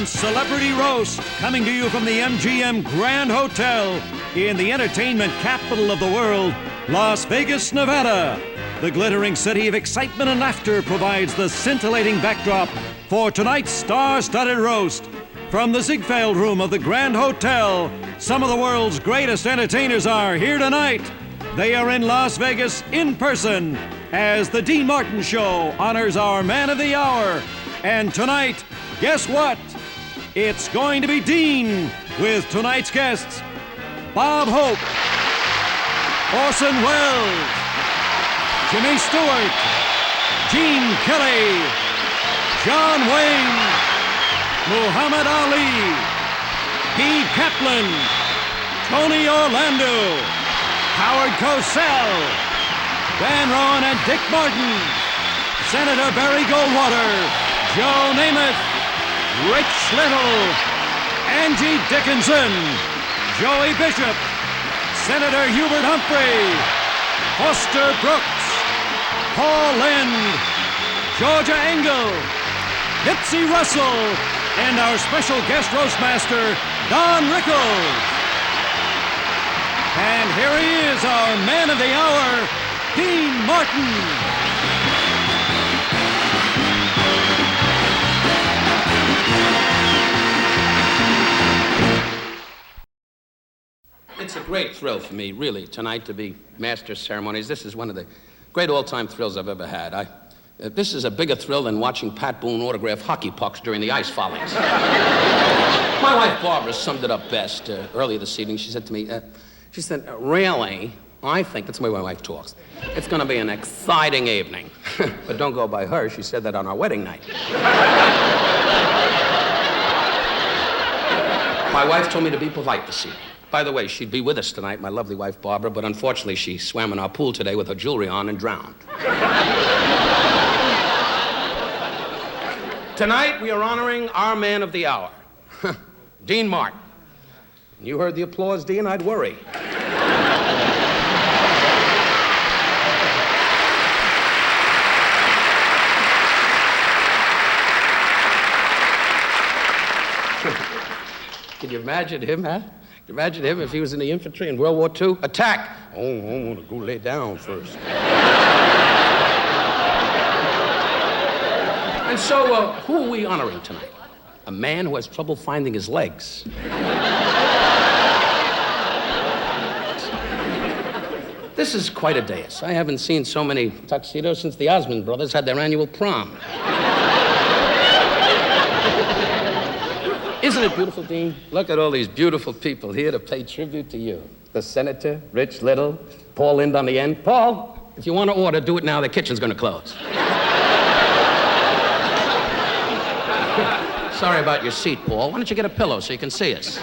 Martin Celebrity Roast, coming to you from the MGM Grand Hotel in the entertainment capital of the world, Las Vegas, Nevada. The glittering city of excitement and laughter provides the scintillating backdrop for tonight's star-studded roast. From the Ziegfeld Room of the Grand Hotel, some of the world's greatest entertainers are here tonight. They are in Las Vegas in person as the Dean Martin Show honors our man of the hour. And tonight, guess what? It's going to be Dean with tonight's guests, Bob Hope, Orson Welles, Jimmy Stewart, Gene Kelly, John Wayne, Muhammad Ali, Gabe Kaplan, Tony Orlando, Howard Cosell, Dan Rowan and Dick Martin, Senator Barry Goldwater, Joe Namath, Rich Little, Angie Dickinson, Joey Bishop, Senator Hubert Humphrey, Foster Brooks, Paul Lynde, Georgia Engel, Nipsey Russell, and our special guest roastmaster, Don Rickles. And here he is, our man of the hour, Dean Martin. It's a great thrill for me, really, tonight to be master of ceremonies. This is one of the great all-time thrills I've ever had. This is a bigger thrill than watching Pat Boone autograph hockey pucks during the ice follies. My wife, Barbara, summed it up best earlier this evening. She said to me, really, I think, that's the way my wife talks, it's going to be an exciting evening. But don't go by her. She said that on our wedding night. My wife told me to be polite this evening. By the way, she'd be with us tonight, my lovely wife, Barbara, but unfortunately she swam in our pool today with her jewelry on and drowned. Tonight, we are honoring our man of the hour, Dean Martin. You heard the applause, Dean, I'd worry. Can you imagine him, huh? Imagine him if he was in the infantry in World War II. Attack! Oh, I want to go lay down first. And so, who are we honoring tonight? A man who has trouble finding his legs. This is quite a dais. I haven't seen so many tuxedos since the Osmond brothers had their annual prom. Isn't it beautiful, Dean? Look at all these beautiful people here to pay tribute to you. The Senator, Rich Little, Paul Lynde on the end. Paul, if you want to order, do it now. The kitchen's going to close. Sorry about your seat, Paul. Why don't you get a pillow so you can see us?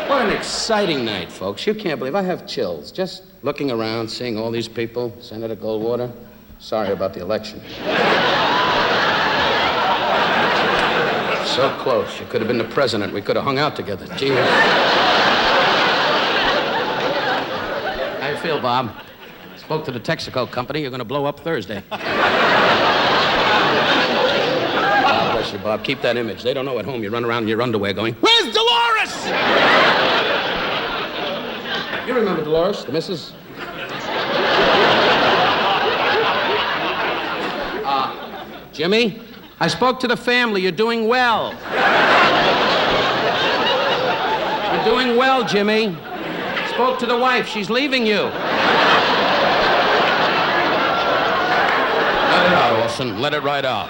What an exciting night, folks. You can't believe I have chills just looking around, seeing all these people. Senator Goldwater, sorry about the election. So close. You could have been the president. We could have hung out together. Gee. How you feel, Bob? Spoke to the Texaco company. You're going to blow up Thursday. God bless you, Bob. Keep that image. They don't know at home you run around in your underwear going, "Where's Dolores?" You remember Dolores, the missus? Jimmy? I spoke to the family. You're doing well. You're doing well, Jimmy. Spoke to the wife. She's leaving you. Let it out, Orson. Let it right out.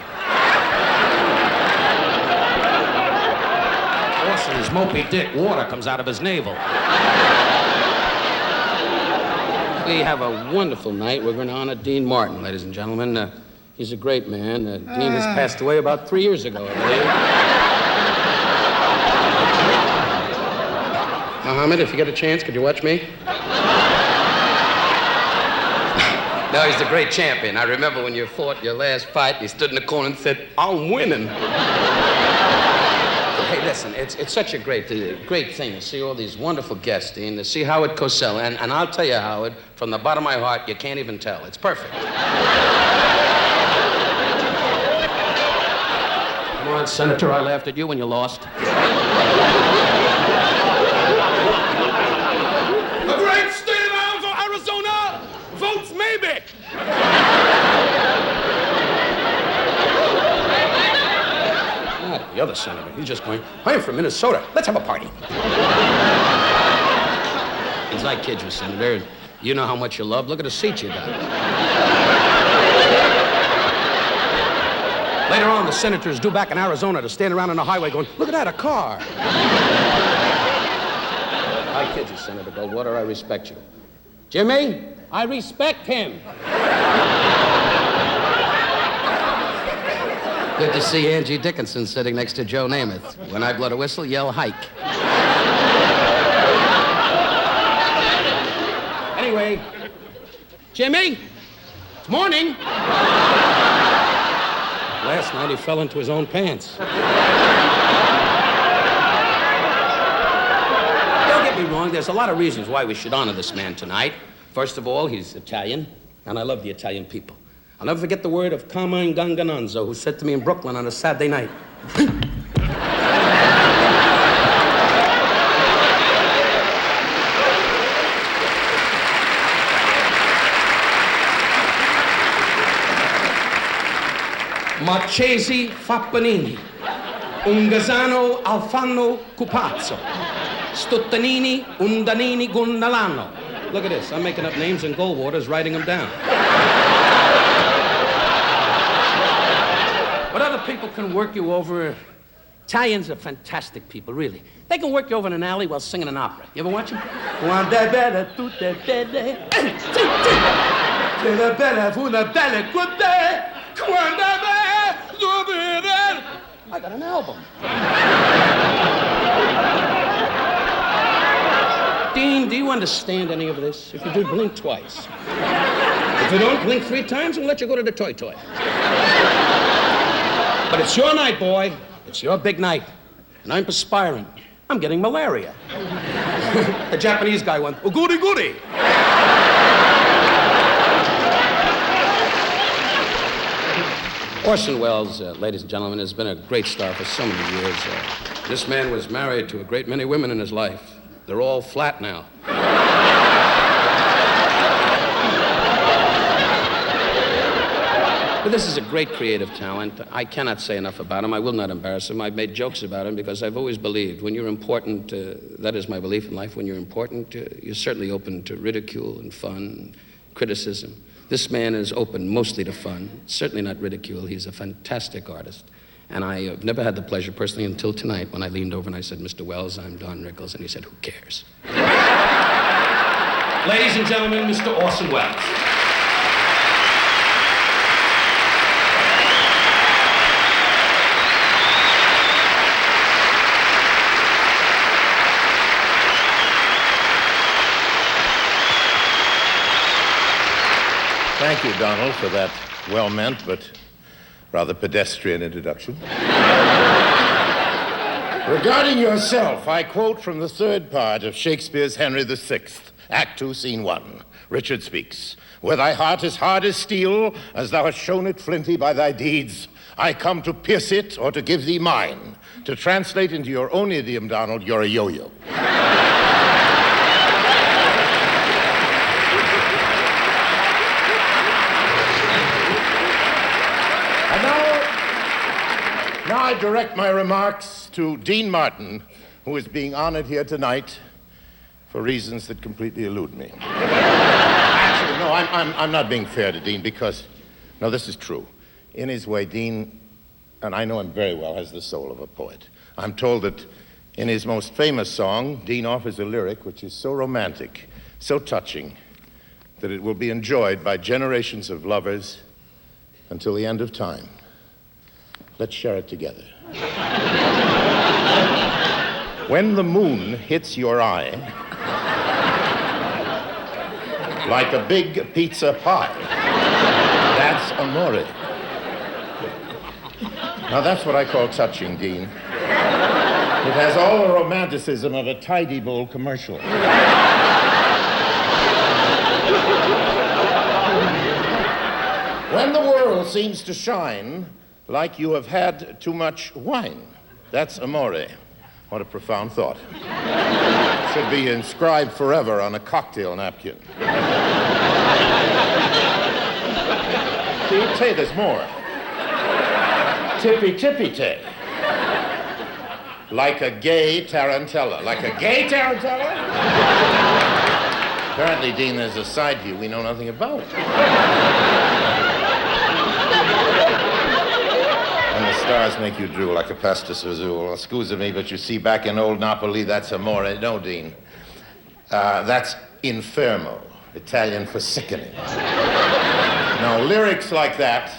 Orson is Moby Dick. Water comes out of his navel. We have a wonderful night. We're going to honor Dean Martin, ladies and gentlemen. He's a great man. Dean has passed away about 3 years ago, I believe. Muhammad, if you get a chance, could you watch me? No, he's the great champion. I remember when you fought your last fight, he stood in the corner and said, "I'm winning." Hey, listen, it's such a great thing to see all these wonderful guests, Dean, to see Howard Cosell. And I'll tell you, Howard, from the bottom of my heart, you can't even tell. It's perfect. on, Senator, I laughed at you when you lost. The great state of Arizona votes maybe. Not the other senator. He's just going, I'm from Minnesota. Let's have a party. As I kid you, Senator, you know how much you love. Look at the seat you got. Later on, the senators due back in Arizona to stand around on the highway going, look at that, a car. I kid you, Senator Goldwater, I respect you. Jimmy, I respect him. Good to see Angie Dickinson sitting next to Joe Namath. When I blow the whistle, yell hike. Anyway, Jimmy, it's morning. Last night he fell into his own pants. Don't get me wrong, there's a lot of reasons why we should honor this man tonight. First of all, he's Italian, and I love the Italian people. I'll never forget the word of Carmine Ganganonzo, who said to me in Brooklyn on a Saturday night, Marchesi fa panini, Ungasano alfanno cupazzo, Stuttanini undanini gunnalano. Look at this, I'm making up names and Goldwater's writing them down. But other people can work you over. Italians are fantastic people, really. They can work you over in an alley while singing an opera. You ever watch them? I got an album. Dean, do you understand any of this? If you do, blink twice. If you don't, blink 3 times, we'll let you go to the toy. But it's your night, boy. It's your big night. And I'm perspiring. I'm getting malaria. The Japanese guy went, oh, goody, goody. Orson Welles, ladies and gentlemen, has been a great star for so many years. This man was married to a great many women in his life. They're all flat now. But this is a great creative talent. I cannot say enough about him. I will not embarrass him. I've made jokes about him because I've always believed when you're important, that is my belief in life, when you're important, you're certainly open to ridicule and fun and criticism. This man is open mostly to fun, certainly not ridicule. He's a fantastic artist. And I have never had the pleasure personally until tonight when I leaned over and I said, Mr. Welles, I'm Don Rickles. And he said, who cares? Ladies and gentlemen, Mr. Orson Welles. Thank you, Donald, for that well-meant but rather pedestrian introduction. Regarding yourself, I quote from the 3rd part of Shakespeare's Henry VI, Act 2, Scene 1. Richard speaks. Were thy heart as hard as steel, as thou hast shown it flinty by thy deeds, I come to pierce it or to give thee mine. To translate into your own idiom, Donald, you're a yo-yo. Now I direct my remarks to Dean Martin, who is being honored here tonight for reasons that completely elude me. Actually, no, I'm not being fair to Dean because, no, this is true. In his way, Dean, and I know him very well, has the soul of a poet. I'm told that in his most famous song, Dean offers a lyric which is so romantic, so touching, that it will be enjoyed by generations of lovers until the end of time. Let's share it together. When the moon hits your eye, like a big pizza pie, that's amore. Now that's what I call touching, Dean. It has all the romanticism of a Tidy Bowl commercial. When the world seems to shine Like you have had too much wine. That's amore. What a profound thought. Should be inscribed forever on a cocktail napkin. Tea, there's more. Tippy tay. Like a gay tarantella. Like a gay tarantella? Apparently, Dean, there's a side view we know nothing about. And the stars make you drool like a pastis azul. Excuse me, but you see, back in old Napoli, that's amore. No, Dean. That's infermo, Italian for sickening. Now, lyrics like that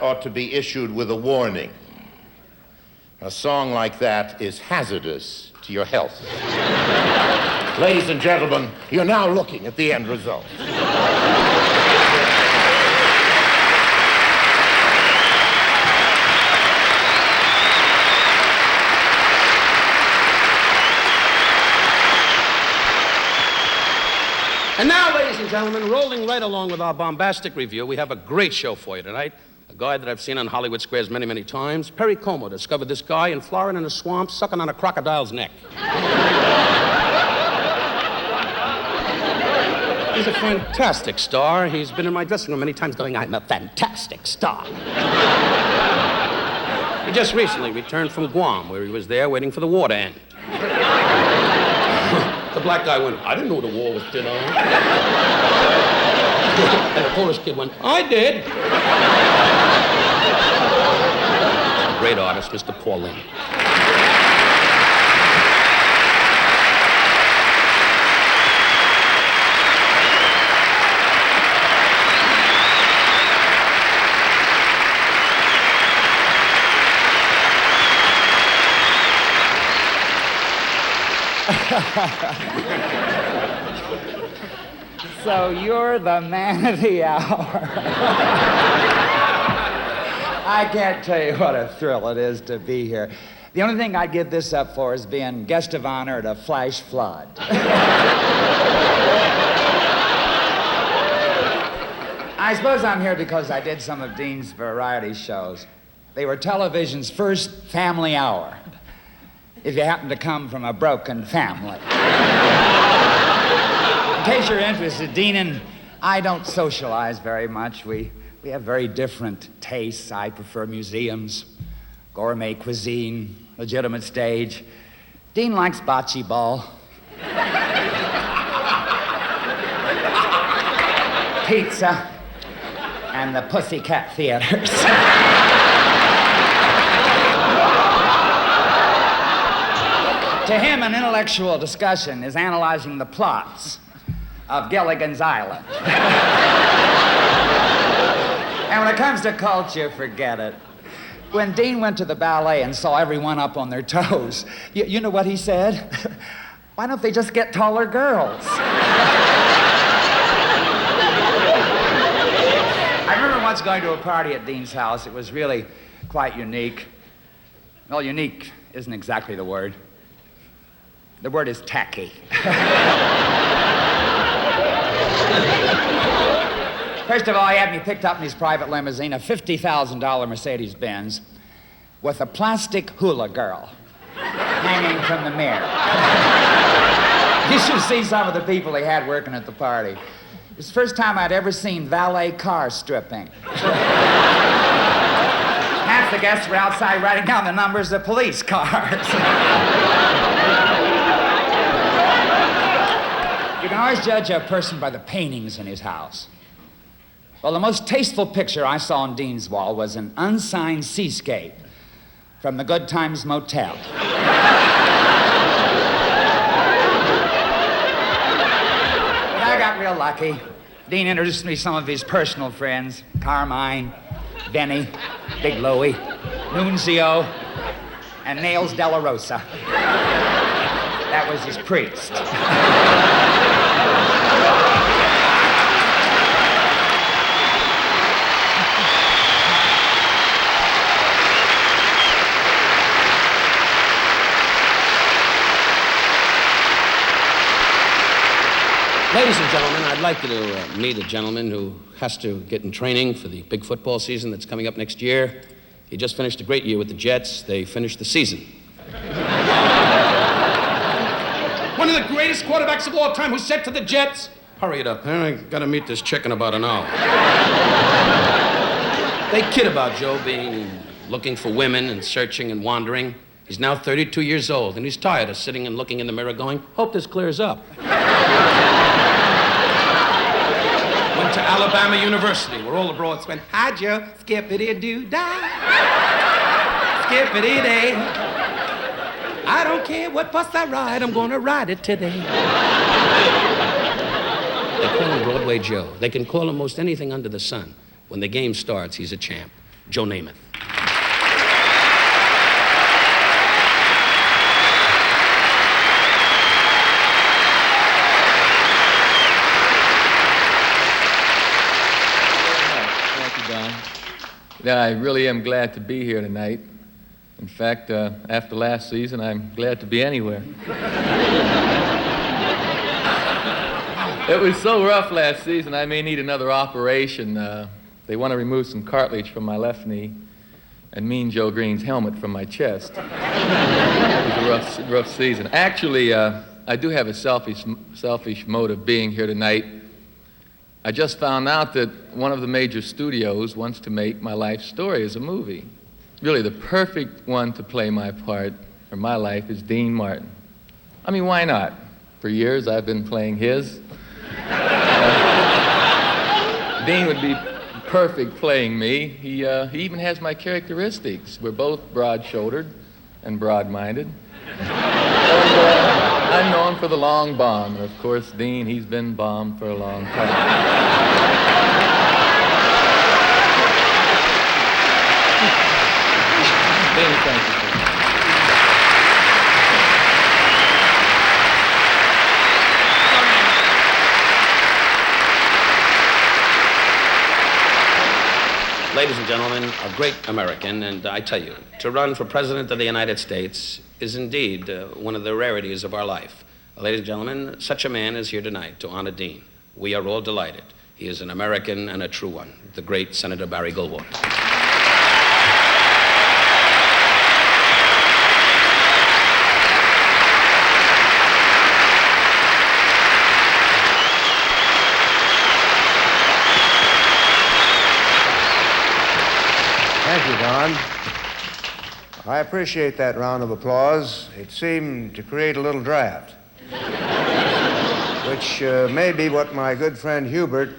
ought to be issued with a warning. A song like that is hazardous to your health. Ladies and gentlemen, you're now looking at the end result. And now, ladies and gentlemen, rolling right along with our bombastic review, we have a great show for you tonight. A guy that I've seen on Hollywood Squares many, many times. Perry Como discovered this guy in Florida in a swamp sucking on a crocodile's neck. He's a fantastic star. He's been in my dressing room many times going, I'm a fantastic star. He just recently returned from Guam, where he was there waiting for the war to end. The black guy went, I didn't know the war was still on. And the Polish kid went, I did. A great artist, Mr. Paul Lynde. So you're the man of the hour. I can't tell you what a thrill it is to be here. The only thing I'd give this up for is being guest of honor at a flash flood. I suppose I'm here because I did some of Dean's variety shows. They were television's first family hour, if you happen to come from a broken family. In case you're interested, Dean and I don't socialize very much. We have very different tastes. I prefer museums, gourmet cuisine, legitimate stage. Dean likes bocce ball. Pizza and the Pussycat Theaters. To him, an intellectual discussion is analyzing the plots of Gilligan's Island. And when it comes to culture, forget it. When Dean went to the ballet and saw everyone up on their toes, you know what he said? Why don't they just get taller girls? I remember once going to a party at Dean's house. It was really quite unique. Well, unique isn't exactly the word. The word is tacky. First of all, he had me picked up in his private limousine, a $50,000 Mercedes-Benz, with a plastic hula girl hanging from the mirror. You should see some of the people he had working at the party. It was the first time I'd ever seen valet car stripping. Half the guests were outside writing down the numbers of police cars. You can always judge a person by the paintings in his house. Well, the most tasteful picture I saw on Dean's wall was an unsigned seascape from the Good Times Motel. But I got real lucky. Dean introduced me to some of his personal friends, Carmine, Benny, Big Louie, Nunzio, and Nails Della Rosa. That was his priest. Ladies and gentlemen, I'd like you to meet a gentleman who has to get in training for the big football season that's coming up next year. He just finished a great year with the Jets. They finished the season. One of the greatest quarterbacks of all time who said to the Jets, Hurry it up. I gotta meet this chick in about an hour. They kid about Joe looking for women and searching and wandering. He's now 32 years old, and he's tired of sitting and looking in the mirror going, hope this clears up. Went to Alabama University, where all the broads went, hi, Joe, skippity-doo-dah, skippity-day. I don't care what bus I ride, I'm gonna ride it today. They call him Broadway Joe. They can call him most anything under the sun. When the game starts, he's a champ. Joe Namath. Thank you, Don. Yeah, I really am glad to be here tonight. In fact, after last season, I'm glad to be anywhere. It was so rough last season, I may need another operation. They want to remove some cartilage from my left knee and Mean Joe Green's helmet from my chest. It was a rough season. Actually, I do have a selfish motive being here tonight. I just found out that one of the major studios wants to make my life story as a movie. Really, the perfect one to play my part, or my life, is Dean Martin. I mean, why not? For years, I've been playing his. Dean would be perfect playing me. He even has my characteristics. We're both broad-shouldered and broad-minded. I'm known for the long bomb. And of course, Dean, he's been bombed for a long time. Dean, thank you. Ladies and gentlemen, a great American, and I tell you, to run for President of the United States is indeed one of the rarities of our life. Ladies and gentlemen, such a man is here tonight to honor Dean. We are all delighted. He is an American and a true one, the great Senator Barry Goldwater. Thank you, Don. I appreciate that round of applause. It seemed to create a little draft, which may be what my good friend Hubert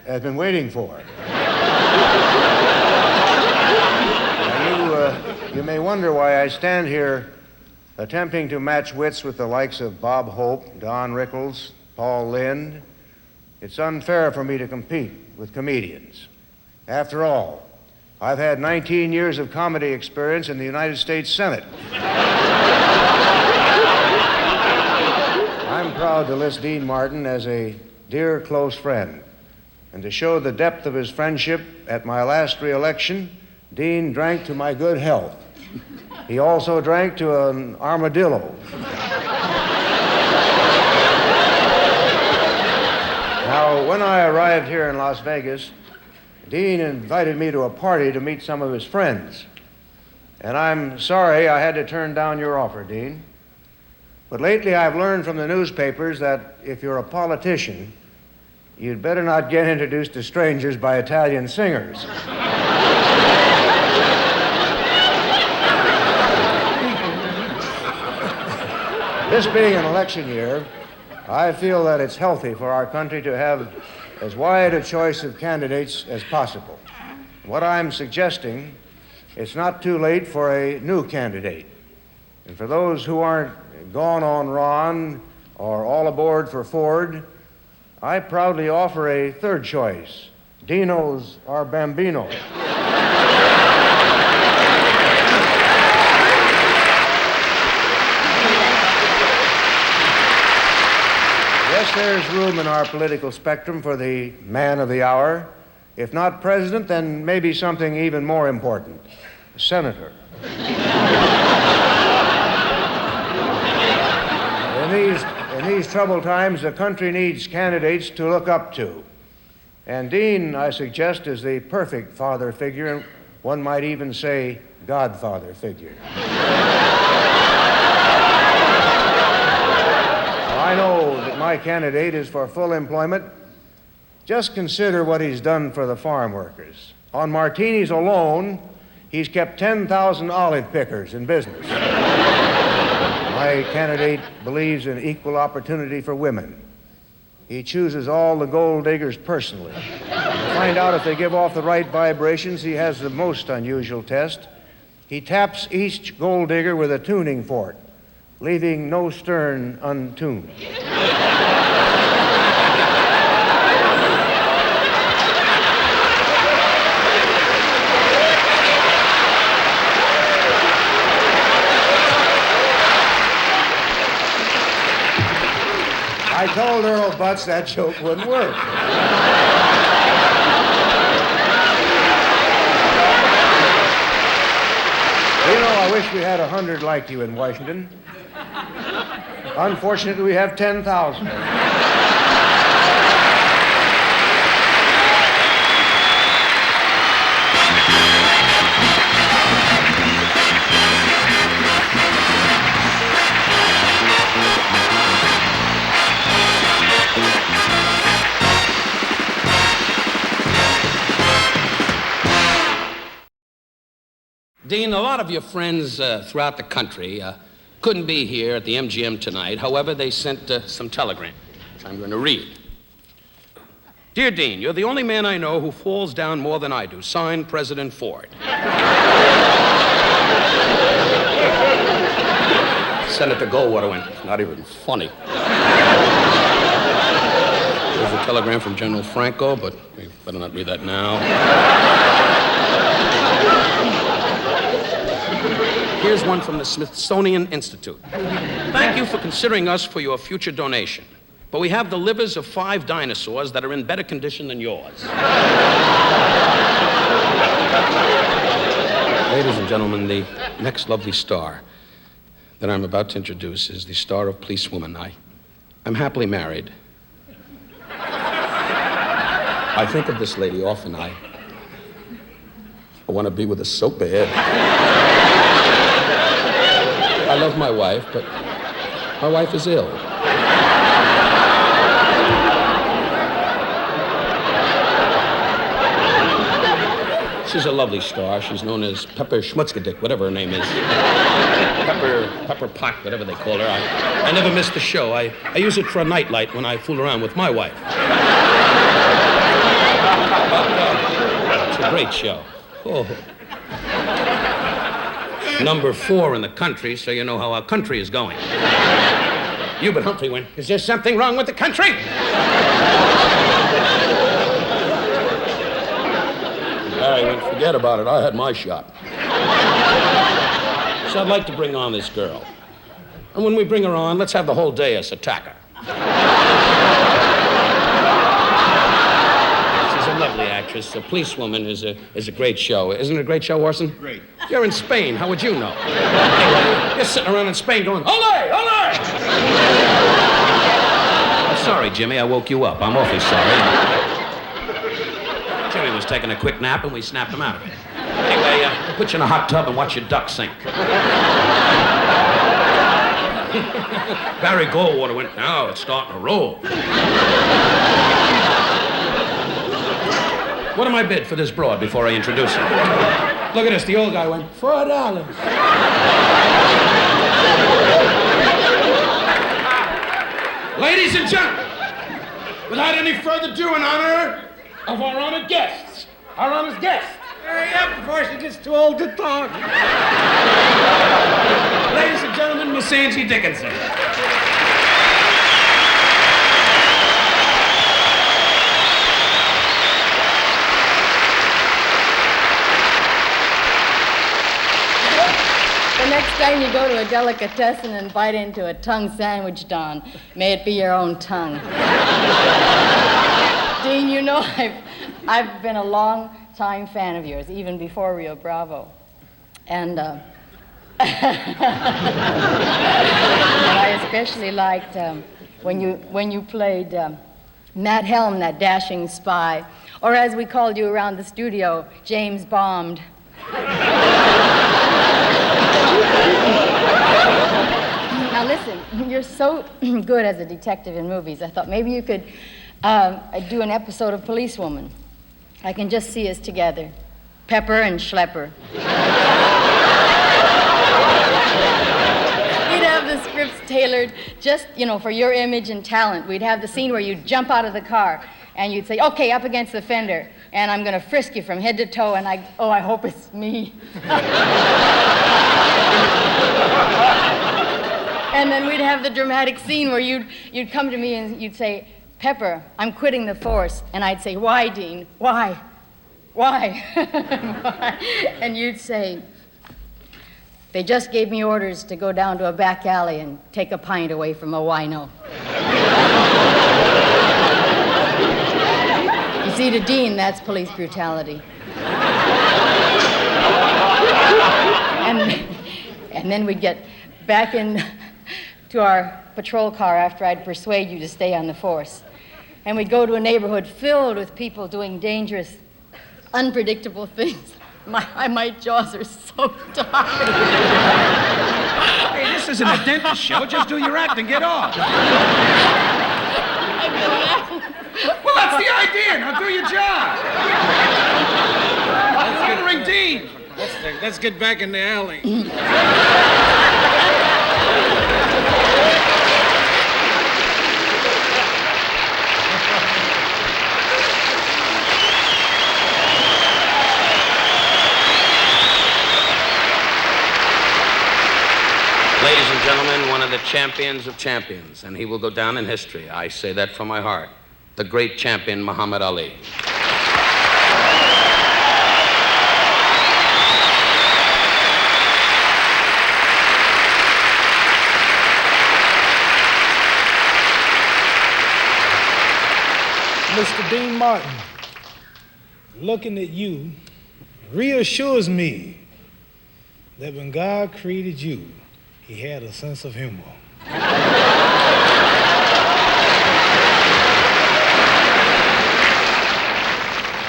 has been waiting for. Now, you may wonder why I stand here attempting to match wits with the likes of Bob Hope, Don Rickles, Paul Lynde. It's unfair for me to compete with comedians. After all, I've had 19 years of comedy experience in the United States Senate. I'm proud to list Dean Martin as a dear, close friend. And to show the depth of his friendship, at my last re-election, Dean drank to my good health. He also drank to an armadillo. Now, when I arrived here in Las Vegas, Dean invited me to a party to meet some of his friends. And I'm sorry I had to turn down your offer, Dean. But lately I've learned from the newspapers that if you're a politician, you'd better not get introduced to strangers by Italian singers. This being an election year, I feel that it's healthy for our country to have as wide a choice of candidates as possible. What I'm suggesting, it's not too late for a new candidate. And for those who aren't gone on Ron or all aboard for Ford, I proudly offer a third choice, Dino's our Bambino. Yes, there's room in our political spectrum for the man of the hour. If not president, then maybe something even more important, senator. In In these troubled times, the country needs candidates to look up to. And Dean, I suggest, is the perfect father figure, and one might even say godfather figure. I know that my candidate is for full employment. Just consider what he's done for the farm workers. On martinis alone, he's kept 10,000 olive pickers in business. My candidate believes in equal opportunity for women. He chooses all the gold diggers personally. To find out if they give off the right vibrations, he has the most unusual test. He taps each gold digger with a tuning fork, leaving no stern untuned. I told Earl Butts that joke wouldn't work. You know, I wish we had 100 like you in Washington. Unfortunately, we have 10,000. Dean, a lot of your friends throughout the country couldn't be here at the MGM tonight. However, they sent some telegrams, which I'm going to read. Dear Dean, you're the only man I know who falls down more than I do. Signed, President Ford. Senator Goldwater went, not even funny. There's a telegram from General Franco, but we better not read that now. Here's one from the Smithsonian Institute. Thank you for considering us for your future donation. But we have the livers of 5 dinosaurs that are in better condition than yours. Ladies and gentlemen, the next lovely star that I'm about to introduce is the star of Policewoman. I'm happily married. I think of this lady often. I want to be with her so bad. I love my wife, but my wife is ill. She's a lovely star. She's known as Pepper Schmutzkedick, whatever her name is. Pepper Pot, whatever they call her. I never miss the show. I use it for a nightlight when I fool around with my wife. It's a great show. Oh. Number 4 in the country, so you know how our country is going. Hubert Humphrey went, is there something wrong with the country? Harry went, forget about it, I had my shot. So I'd like to bring on this girl. And when we bring her on, let's have the whole day as attacker. She's a lovely actress. The Policewoman is a great show. Isn't it a great show, Orson? Great. You're in Spain. How would you know? Anyway, you're sitting around in Spain going, ole, ole! I'm sorry, Jimmy. I woke you up. I'm awfully sorry. Jimmy was taking a quick nap, and we snapped him out of it. Anyway, we'll put you in a hot tub and watch your duck sink. Barry Goldwater went, now it's starting to roll. What am I bid for this broad before I introduce her? Look at this, the old guy went, $4. Ladies and gentlemen, without any further ado, in honor of our honored guests, our honored guest. Hurry up before she gets too old to talk. Ladies and gentlemen, Miss Angie Dickinson. The next time you go to a delicatessen and bite into a tongue sandwich, Don, may it be your own tongue. Dean, you know I've been a long-time fan of yours, even before Rio Bravo. And and I especially liked when you played Matt Helm, that dashing spy, or as we called you around the studio, James Bombed. Now listen, you're so good as a detective in movies. I thought maybe you could do an episode of Policewoman. I can just see us together, Pepper and Schlepper. We'd have the scripts tailored just, for your image and talent. We'd have the scene where you'd jump out of the car and you'd say, okay, up against the fender, and I'm going to frisk you from head to toe, and I hope it's me. And then we'd have the dramatic scene where you'd come to me and you'd say, Pepper, I'm quitting the force. And I'd say, why, Dean? Why? Why? And you'd say, they just gave me orders to go down to a back alley and take a pint away from a wino. You see, to Dean, that's police brutality. And then we'd get back in to our patrol car after I'd persuade you to stay on the force. And we'd go to a neighborhood filled with people doing dangerous, unpredictable things. My jaws are so tired. Hey, this isn't a dentist show. Just do your act and get off. Well, that's the idea. Now do your job. Let's get Dean. Let's get back in the alley. Ladies and gentlemen, one of the champions of champions, and he will go down in history. I say that from my heart. The great champion, Muhammad Ali. Mr. Dean Martin, looking at you reassures me that when God created you, he had a sense of humor.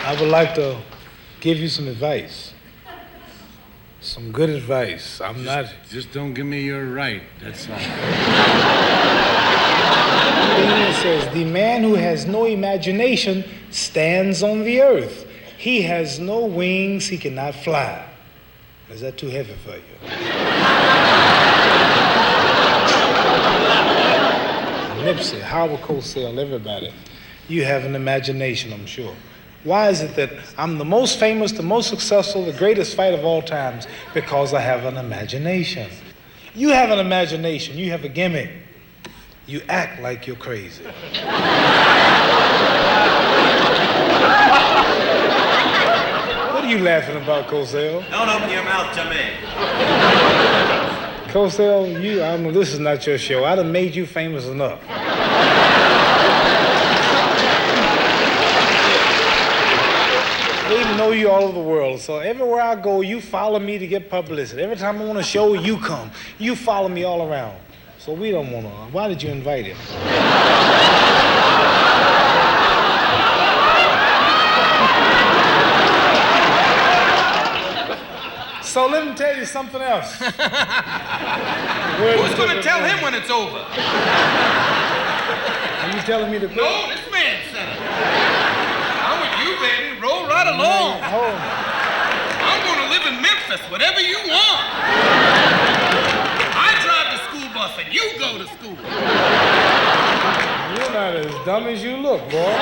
I would like to give you some advice. Some good advice. Just don't give me your right, that's all. It says, the man who has no imagination stands on the earth. He has no wings, he cannot fly. Is that too heavy for you? Nipsey, Howard Cosell, everybody. You have an imagination, I'm sure. Why is it that I'm the most famous, the most successful, the greatest fighter of all times? Because I have an imagination. You have an imagination, you have a gimmick. You act like you're crazy. What are you laughing about, Cosell? Don't open your mouth to me. Cosell, this is not your show. I'd have made you famous enough. They know you all over the world, so everywhere I go, you follow me to get publicity. Every time I want a show, you come. You follow me all around. So we don't want to. Why did you invite him? So let me tell you something else. Who's going to tell him when it's over? Are you telling me to quit? No, this man said it. I'm with you, baby. Roll right along. I'm going to live in Memphis, whatever you want. I drive the school bus and you go to school. You're not as dumb as you look, boy.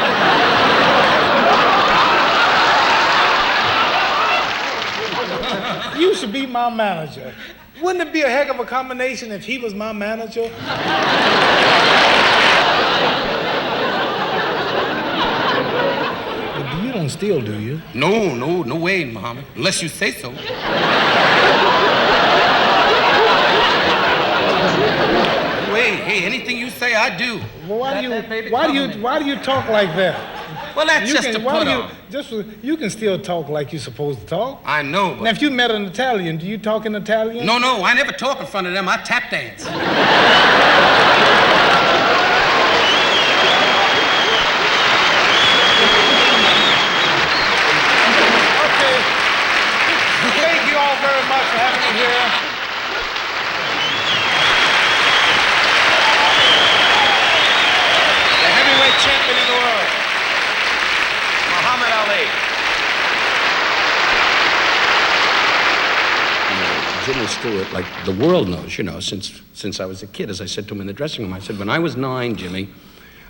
You should be my manager. Wouldn't it be a heck of a combination if he was my manager? But you don't steal, do you? No way, Muhammad. Unless you say so. Hey, anything you say, I do. Well, why do you talk like that? Well, that's just a put on. You can still talk like you're supposed to talk. I know, but... Now, if you met an Italian, do you talk in Italian? No, I never talk in front of them. I tap dance. all very much for having me here. The heavyweight champion in the world, Muhammad Ali. Jimmy Stewart, like the world knows, you know, since I was a kid, as I said to him in the dressing room, I said, when I was 9, Jimmy,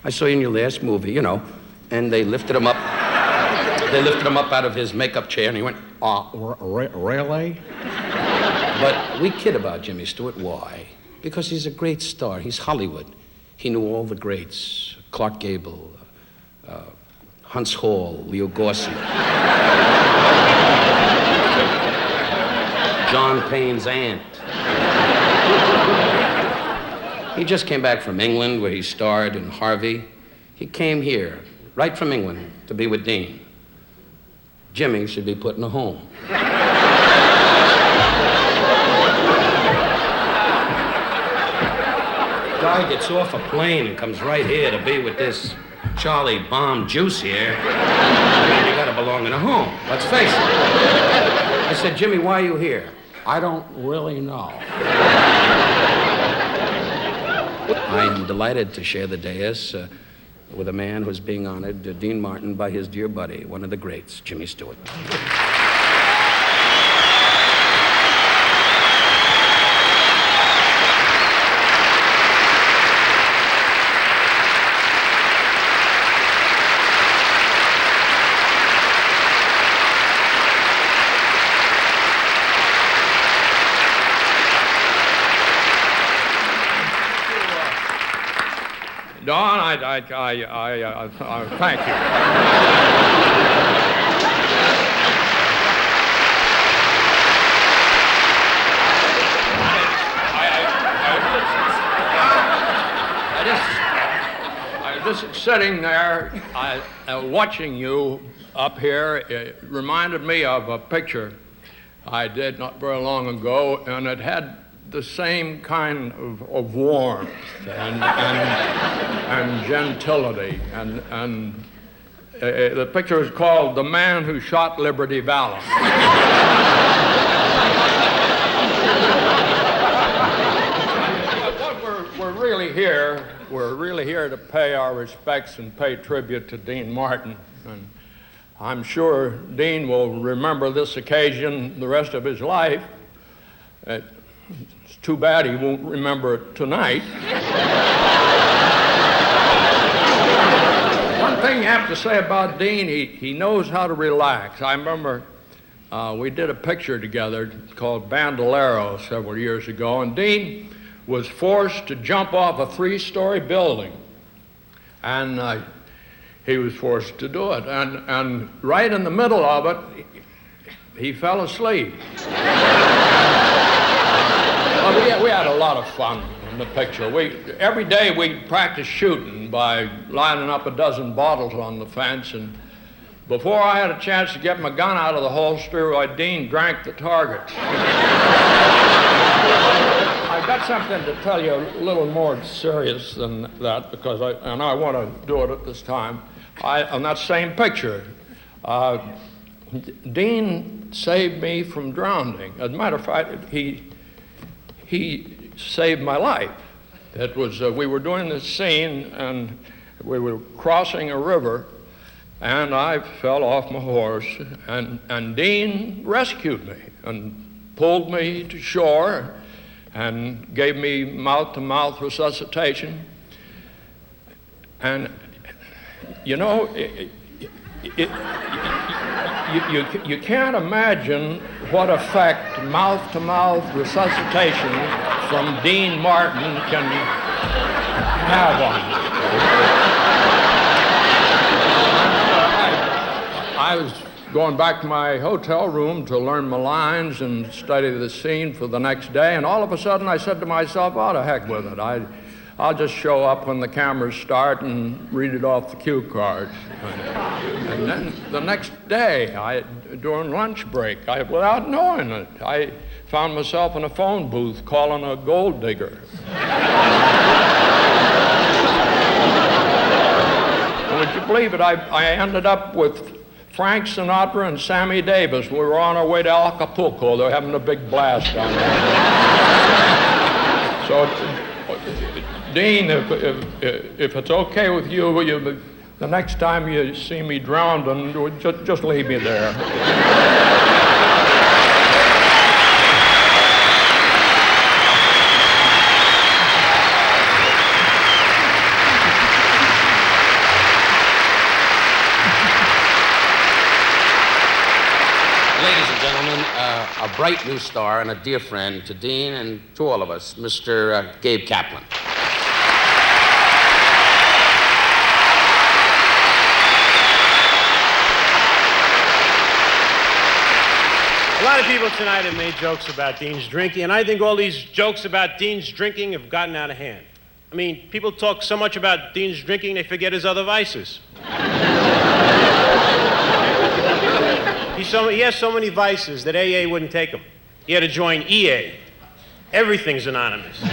I saw you in your last movie, you know, and they lifted him up. They lifted him up out of his makeup chair, and he went, really? But we kid about Jimmy Stewart. Why? Because he's a great star. He's Hollywood. He knew all the greats. Clark Gable, Hunts Hall, Leo Gorcey. John Payne's aunt. He just came back from England, where he starred in Harvey. He came here, right from England, to be with Dean. Jimmy should be put in a home. Guy gets off a plane and comes right here to be with this Charlie Bomb Juice here. And you gotta belong in a home, let's face it. I said, Jimmy, why are you here? I don't really know. I am delighted to share the dais with a man who's being honored, Dean Martin, by his dear buddy, one of the greats, Jimmy Stewart. Don, I thank you. I just sitting there, watching you up here. It reminded me of a picture I did not very long ago, and it had the same kind of warmth and gentility. And the picture is called The Man Who Shot Liberty Valance. But we're really here to pay our respects and pay tribute to Dean Martin. And I'm sure Dean will remember this occasion the rest of his life. It's too bad he won't remember it tonight. One thing you have to say about Dean, he knows how to relax. I remember we did a picture together called Bandolero several years ago, and Dean was forced to jump off a 3-story building. And he was forced to do it. And right in the middle of it, he fell asleep. Well, we had a lot of fun in the picture. Every day we practiced shooting by lining up a dozen bottles on the fence, and before I had a chance to get my gun out of the holster, Dean drank the targets. I got something to tell you a little more serious than that, because I want to do it at this time. On that same picture, Dean saved me from drowning. As a matter of fact, he saved my life. It was, we were doing this scene, and we were crossing a river, and I fell off my horse, and Dean rescued me and pulled me to shore and gave me mouth-to-mouth resuscitation. And, you know, you can't imagine what effect mouth-to-mouth resuscitation from Dean Martin can have on you. I was going back to my hotel room to learn my lines and study the scene for the next day, and all of a sudden I said to myself, oh, to heck with it. I'll just show up when the cameras start and read it off the cue cards. And then the next day, during lunch break, without knowing it, I found myself in a phone booth calling a gold digger. Would you believe it? I ended up with Frank Sinatra and Sammy Davis. We were on our way to Acapulco. They were having a big blast down there. So, Dean, if it's okay with you, the next time you see me drowned, just leave me there. A bright new star and a dear friend to Dean and to all of us, Mr. Gabe Kaplan. A lot of people tonight have made jokes about Dean's drinking, and I think all these jokes about Dean's drinking have gotten out of hand. I mean, people talk so much about Dean's drinking, they forget his other vices. He has so many vices that AA wouldn't take him. He had to join EA. Everything's anonymous. It's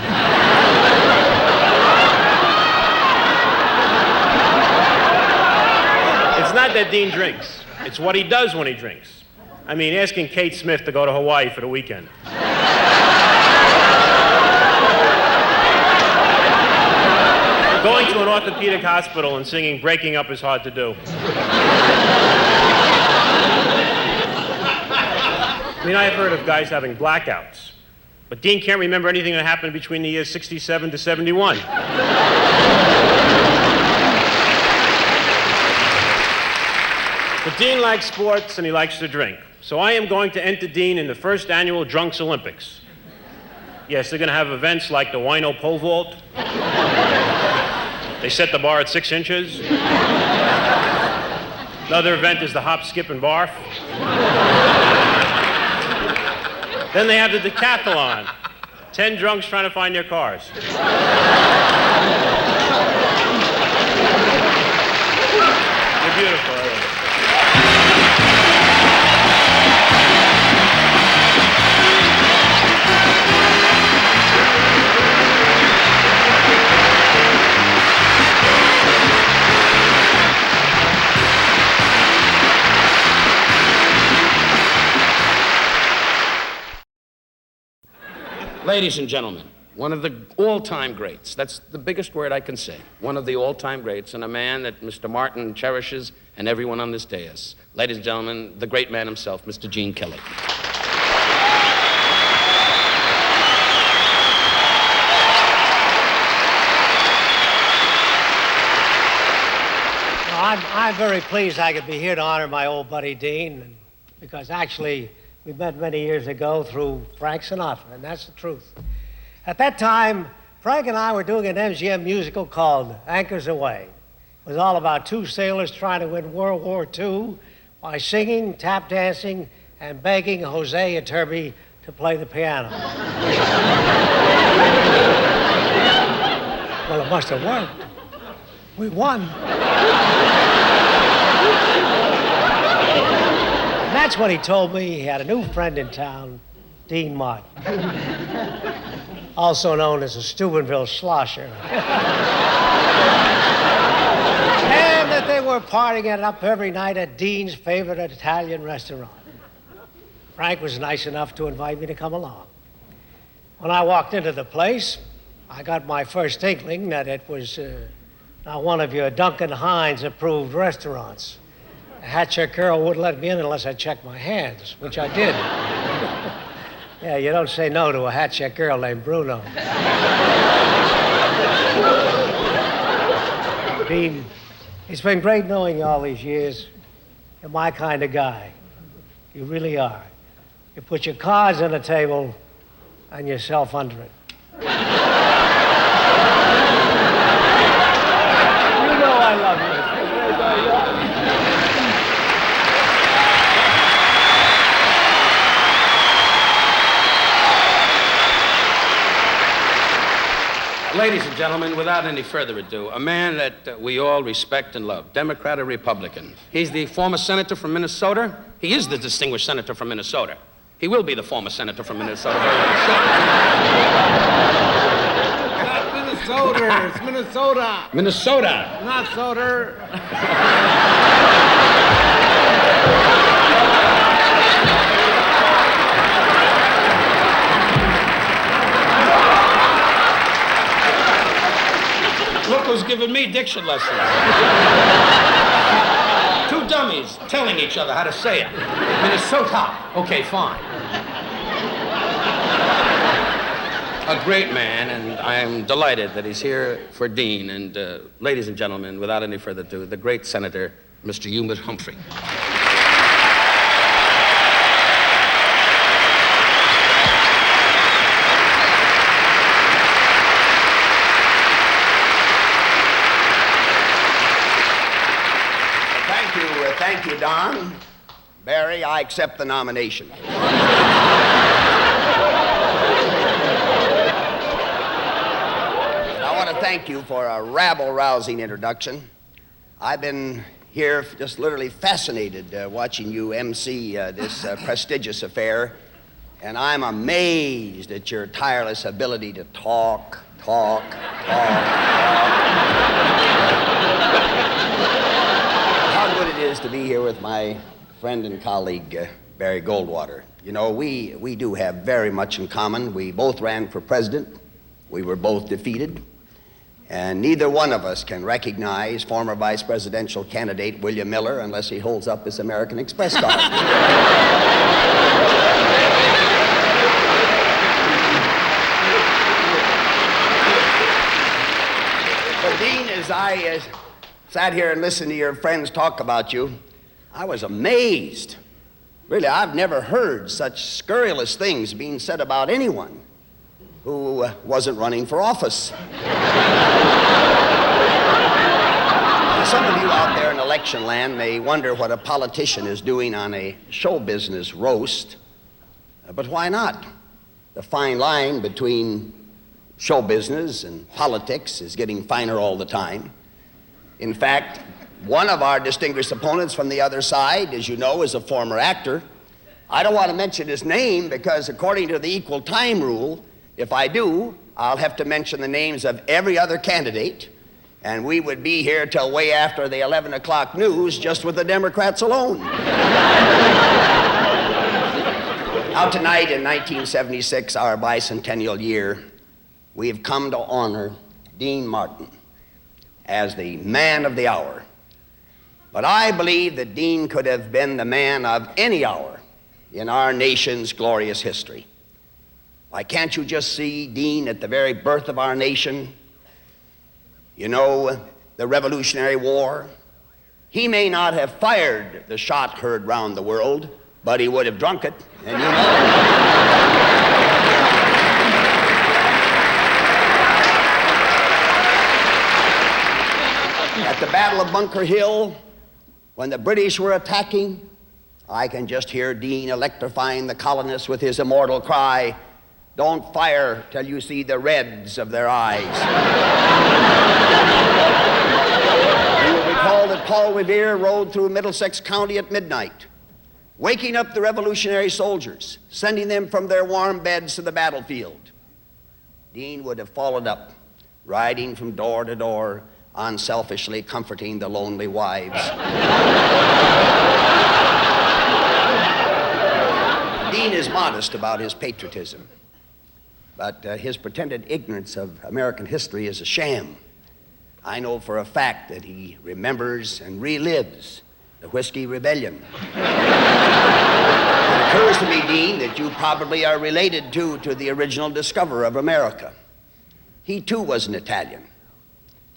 not that Dean drinks. It's what he does when he drinks. I mean, asking Kate Smith to go to Hawaii for the weekend. Going to an orthopedic hospital and singing Breaking Up is Hard to Do. I mean, I've heard of guys having blackouts, but Dean can't remember anything that happened between the years 67 to 71. But Dean likes sports and he likes to drink. So I am going to enter Dean in the first annual Drunks Olympics. Yes, they're going to have events like the Wino pole vault. They set the bar at 6 inches. Another event is the hop, skip, and barf. Then they have the decathlon. 10 drunks trying to find their cars. You're beautiful. Ladies and gentlemen, one of the all-time greats. That's the biggest word I can say. One of the all-time greats, and a man that Mr. Martin cherishes and everyone on this dais. Ladies and gentlemen, the great man himself, Mr. Gene Kelly. I'm very pleased I could be here to honor my old buddy Dean, because actually we met many years ago through Frank Sinatra, and that's the truth. At that time, Frank and I were doing an MGM musical called Anchors Aweigh. It was all about two sailors trying to win World War II by singing, tap dancing, and begging Jose Iturbi to play the piano. Well, it must have worked. We won. And that's when he told me he had a new friend in town, Dean Martin, also known as a Steubenville slosher. And that they were partying it up every night at Dean's favorite Italian restaurant. Frank was nice enough to invite me to come along. When I walked into the place, I got my first inkling that it was not one of your Duncan Hines approved restaurants. The hat check girl wouldn't let me in unless I checked my hands, which I did. Yeah, you don't say no to a hat check girl named Bruno. Dean, it's been great knowing you all these years. You're my kind of guy. You really are. You put your cards on the table and yourself under it. You know I love you. Ladies and gentlemen, without any further ado, a man that we all respect and love, Democrat or Republican. He's the former senator from Minnesota. He is the distinguished senator from Minnesota. He will be the former senator from Minnesota very shortly. Not Minnesota, it's Minnesota. Minnesota. Not soda. Look who's giving me diction lessons. Two dummies telling each other how to say it. Minnesota. Okay, fine. A great man, and I am delighted that he's here for Dean. And ladies and gentlemen, without any further ado, the great Senator, Mr. Hubert Humphrey. Thank you, Don. Barry, I accept the nomination. I want to thank you for a rabble-rousing introduction. I've been here just literally fascinated watching you MC this prestigious affair, and I'm amazed at your tireless ability to talk. How good it is to be here with my friend and colleague, Barry Goldwater. You know, we do have very much in common. We both ran for president. We were both defeated. And neither one of us can recognize former vice presidential candidate William Miller unless he holds up his American Express card. But Dean, as I sat here and listened to your friends talk about you, I was amazed. Really, I've never heard such scurrilous things being said about anyone who wasn't running for office. Some of you out there in election land may wonder what a politician is doing on a show business roast, but why not? The fine line between show business and politics is getting finer all the time. In fact, one of our distinguished opponents from the other side, as you know, is a former actor. I don't want to mention his name because according to the equal time rule, if I do, I'll have to mention the names of every other candidate, and we would be here till way after the 11 o'clock news just with the Democrats alone. Now tonight in 1976, our bicentennial year, we have come to honor Dean Martin as the man of the hour. But I believe that Dean could have been the man of any hour in our nation's glorious history. Why can't you just see Dean at the very birth of our nation? You know, the Revolutionary War. He may not have fired the shot heard round the world, but he would have drunk it, and you know. At the Battle of Bunker Hill, when the British were attacking, I can just hear Dean electrifying the colonists with his immortal cry, "Don't fire till you see the reds of their eyes." You will recall that Paul Revere rode through Middlesex County at midnight, waking up the revolutionary soldiers, sending them from their warm beds to the battlefield. Dean would have followed up, riding from door to door, unselfishly comforting the lonely wives. Dean is modest about his patriotism, but his pretended ignorance of American history is a sham. I know for a fact that he remembers and relives the Whiskey Rebellion. It occurs to me, Dean, that you probably are related to the original discoverer of America. He too was an Italian.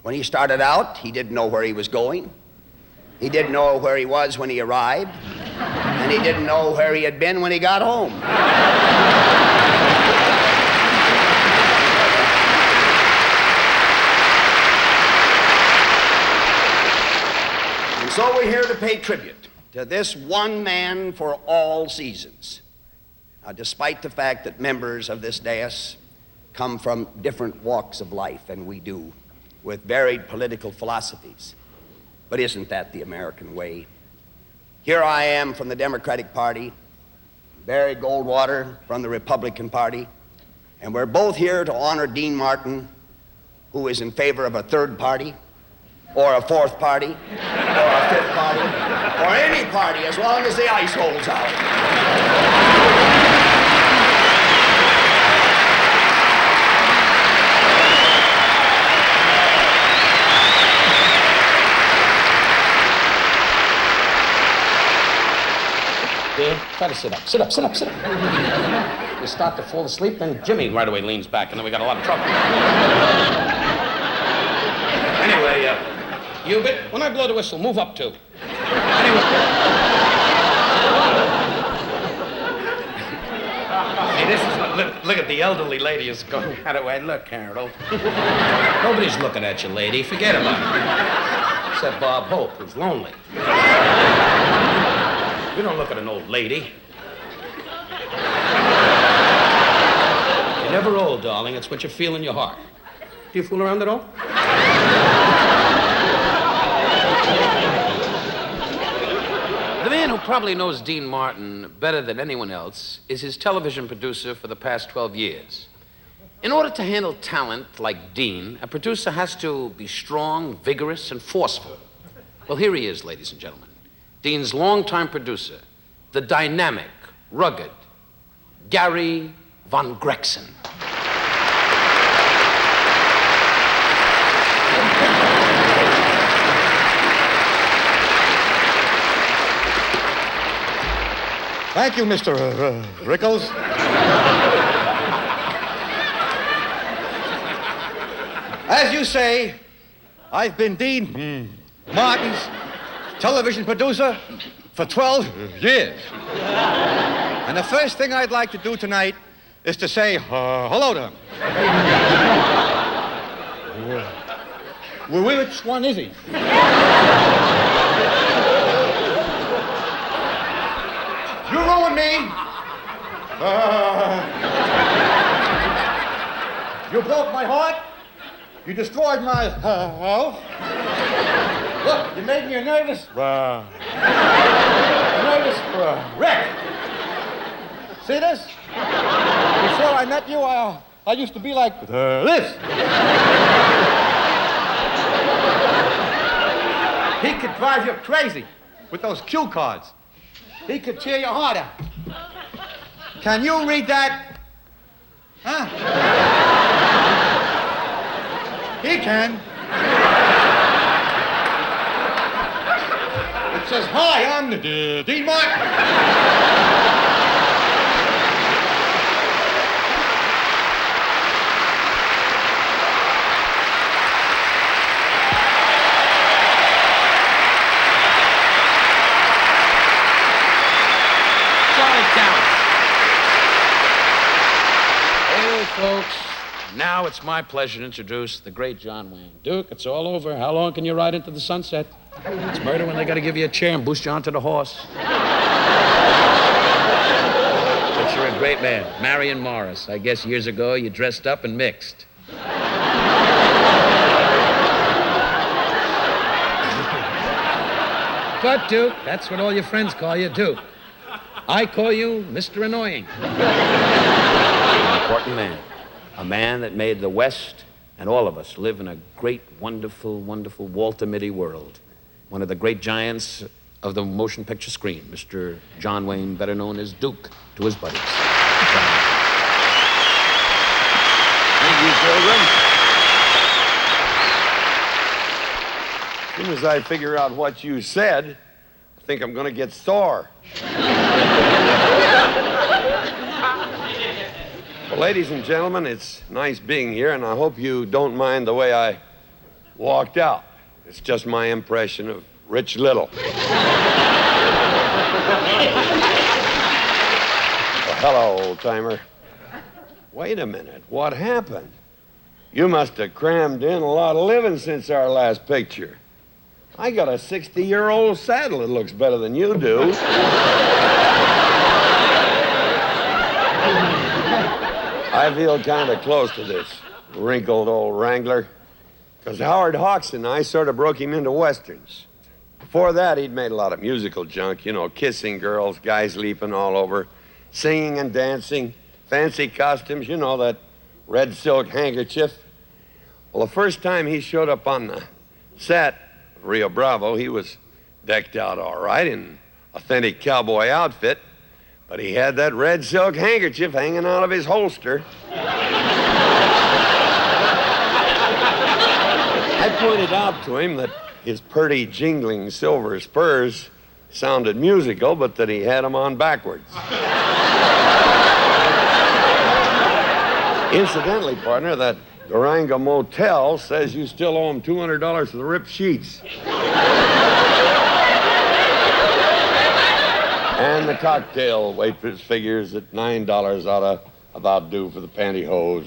When he started out, he didn't know where he was going. He didn't know where he was when he arrived. And he didn't know where he had been when he got home. And so we're here to pay tribute to this one man for all seasons. Now, despite the fact that members of this dais come from different walks of life, and we do, with varied political philosophies. But isn't that the American way? Here I am from the Democratic Party, Barry Goldwater from the Republican Party, and we're both here to honor Dean Martin, who is in favor of a third party, or a fourth party, or a fifth party. Or any party, as long as the ice holds out. Dear, try to sit up. Sit up, sit up, sit up. You start to fall asleep, then Jimmy right away leans back, and then we got a lot of trouble. Anyway, Hubert, when I blow the whistle, move up too. Anyway. Hey, this is look at the elderly lady is going out of way. Look, Harold. Nobody's looking at you, lady. Forget about it. Except Bob Hope, who's lonely. You don't look at an old lady. You're never old, darling. It's what you feel in your heart. Do you fool around at all? The man who probably knows Dean Martin better than anyone else is his television producer for the past 12 years. In order to handle talent like Dean, a producer has to be strong, vigorous, and forceful. Well, here he is, ladies and gentlemen. Dean's longtime producer, the dynamic, rugged Gary Von Gregson. Thank you, Mr. Rickles. As you say, I've been Dean Martin's television producer for 12 years. And the first thing I'd like to do tonight is to say hello to him. Which one is he? You ruined me. You broke my heart. You destroyed my health. Look, you made me a nervous wreck. See this? Before I met you, I used to be like this. He could drive you crazy with those cue cards. He could tear your heart out. Can you read that? Huh? He can. It says, hi, I'm the Dean Martin. Folks, now it's my pleasure to introduce the great John Wayne. Duke, it's all over. How long can you ride into the sunset? It's murder when they got to give you a chair and boost you onto the horse. But you're a great man. Marion Morris. I guess years ago you dressed up and mixed. But, Duke, that's what all your friends call you, Duke. I call you Mr. Annoying. An important man. A man that made the West and all of us live in a great, wonderful, wonderful Walter Mitty world. One of the great giants of the motion picture screen, Mr. John Wayne, better known as Duke to his buddies. Thank you, children. As soon as I figure out what you said, I think I'm going to get sore. Well, ladies and gentlemen, it's nice being here, and I hope you don't mind the way I walked out. It's just my impression of Rich Little. Well, hello, old-timer. Wait a minute, what happened? You must have crammed in a lot of living since our last picture. I got a 60-year-old saddle that looks better than you do. I feel kind of close to this wrinkled old wrangler, because Howard Hawks and I sort of broke him into westerns. Before that, he'd made a lot of musical junk, you know, kissing girls, guys leaping all over, singing and dancing, fancy costumes, you know, that red silk handkerchief. Well, the first time he showed up on the set of Rio Bravo, he was decked out all right in authentic cowboy outfit, but he had that red silk handkerchief hanging out of his holster. I pointed out to him that his purty, jingling silver spurs sounded musical, but that he had them on backwards. Incidentally, partner, that Durango Motel says you still owe him $200 for the ripped sheets. And the cocktail waitress figures that $9 ought to about due for the pantyhose.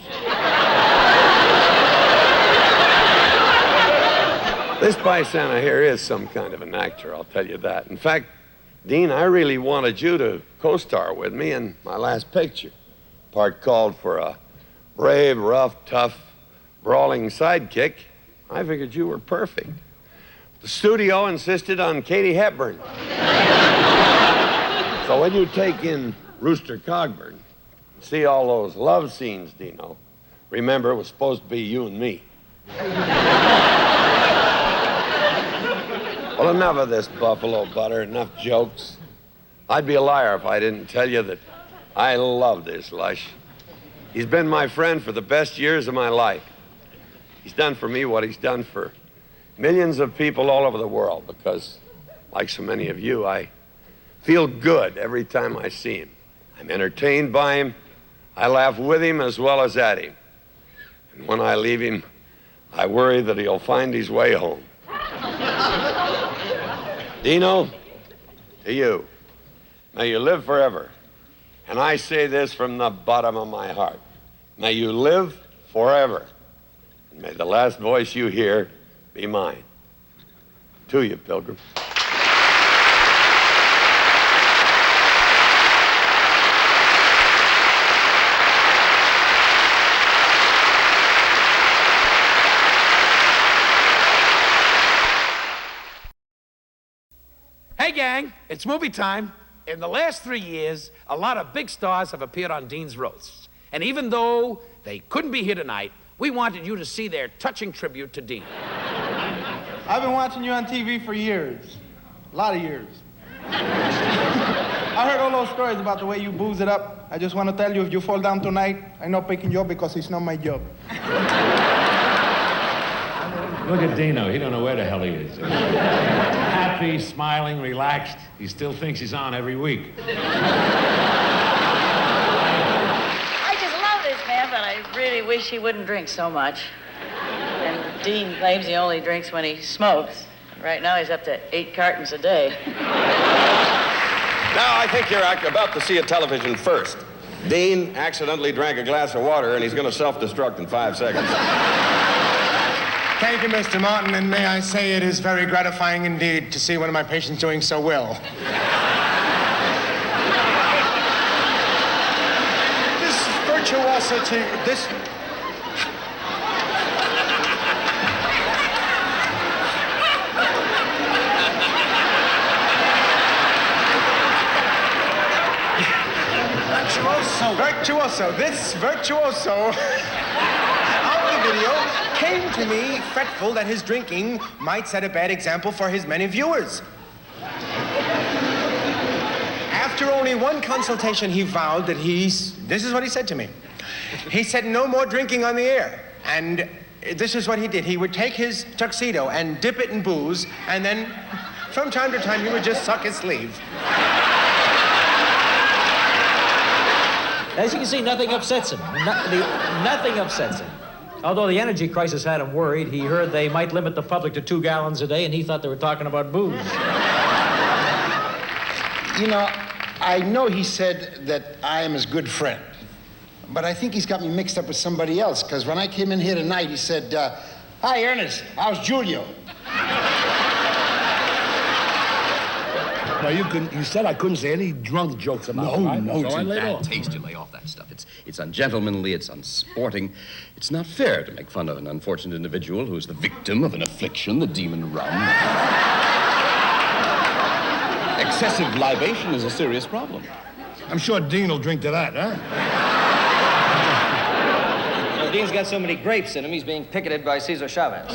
This paisana here is some kind of an actor, I'll tell you that. In fact, Dean, I really wanted you to co-star with me in my last picture. Part called for a brave, rough, tough, brawling sidekick. I figured you were perfect. The studio insisted on Katie Hepburn. So when you take in Rooster Cogburn, see all those love scenes, Dino, remember it was supposed to be you and me. Well, enough of this buffalo butter, enough jokes. I'd be a liar if I didn't tell you that I love this lush. He's been my friend for the best years of my life. He's done for me what he's done for millions of people all over the world because, like so many of you, I feel good every time I see him. I'm entertained by him. I laugh with him as well as at him. And when I leave him, I worry that he'll find his way home. Dino, to you, may you live forever. And I say this from the bottom of my heart. May you live forever. And may the last voice you hear be mine. To you, Pilgrim. Hey, gang, it's movie time. In the last 3 years, a lot of big stars have appeared on Dean's roasts. And even though they couldn't be here tonight, we wanted you to see their touching tribute to Dean. I've been watching you on TV for years. A lot of years. I heard all those stories about the way you booze it up. I just want to tell you, if you fall down tonight, I'm not picking you up because it's not my job. Look at Dino. He don't know where the hell he is. Happy, smiling, relaxed. He still thinks he's on every week. I just love this man, but I really wish he wouldn't drink so much. And Dean claims he only drinks when he smokes. Right now he's up to 8 cartons a day. Now, I think you're about to see a television first. Dean accidentally drank a glass of water, and he's going to self-destruct in 5 seconds. Thank you, Mr. Martin, and may I say it is very gratifying indeed to see one of my patients doing so well. This virtuosity, this... This virtuoso of the video came to me fretful that his drinking might set a bad example for his many viewers. After only one consultation, he vowed that this is what he said to me. He said no more drinking on the air. And this is what he did. He would take his tuxedo and dip it in booze, and then from time to time, he would just suck his sleeve. As you can see, nothing upsets him. Nothing upsets him. Although the energy crisis had him worried, he heard they might limit the public to 2 gallons a day, and he thought they were talking about booze. You know, I know he said that I am his good friend, but I think he's got me mixed up with somebody else, because when I came in here tonight, he said, hi, Ernest, how's Julio? Well, you said I couldn't say any drunk jokes about it, right? No, So it's I in laid bad off. taste. You lay off that stuff. It's ungentlemanly, it's unsporting. It's not fair to make fun of an unfortunate individual who is the victim of an affliction, the demon rum. Excessive libation is a serious problem. I'm sure Dean will drink to that, huh? Well, Dean's got so many grapes in him, he's being picketed by Cesar Chavez.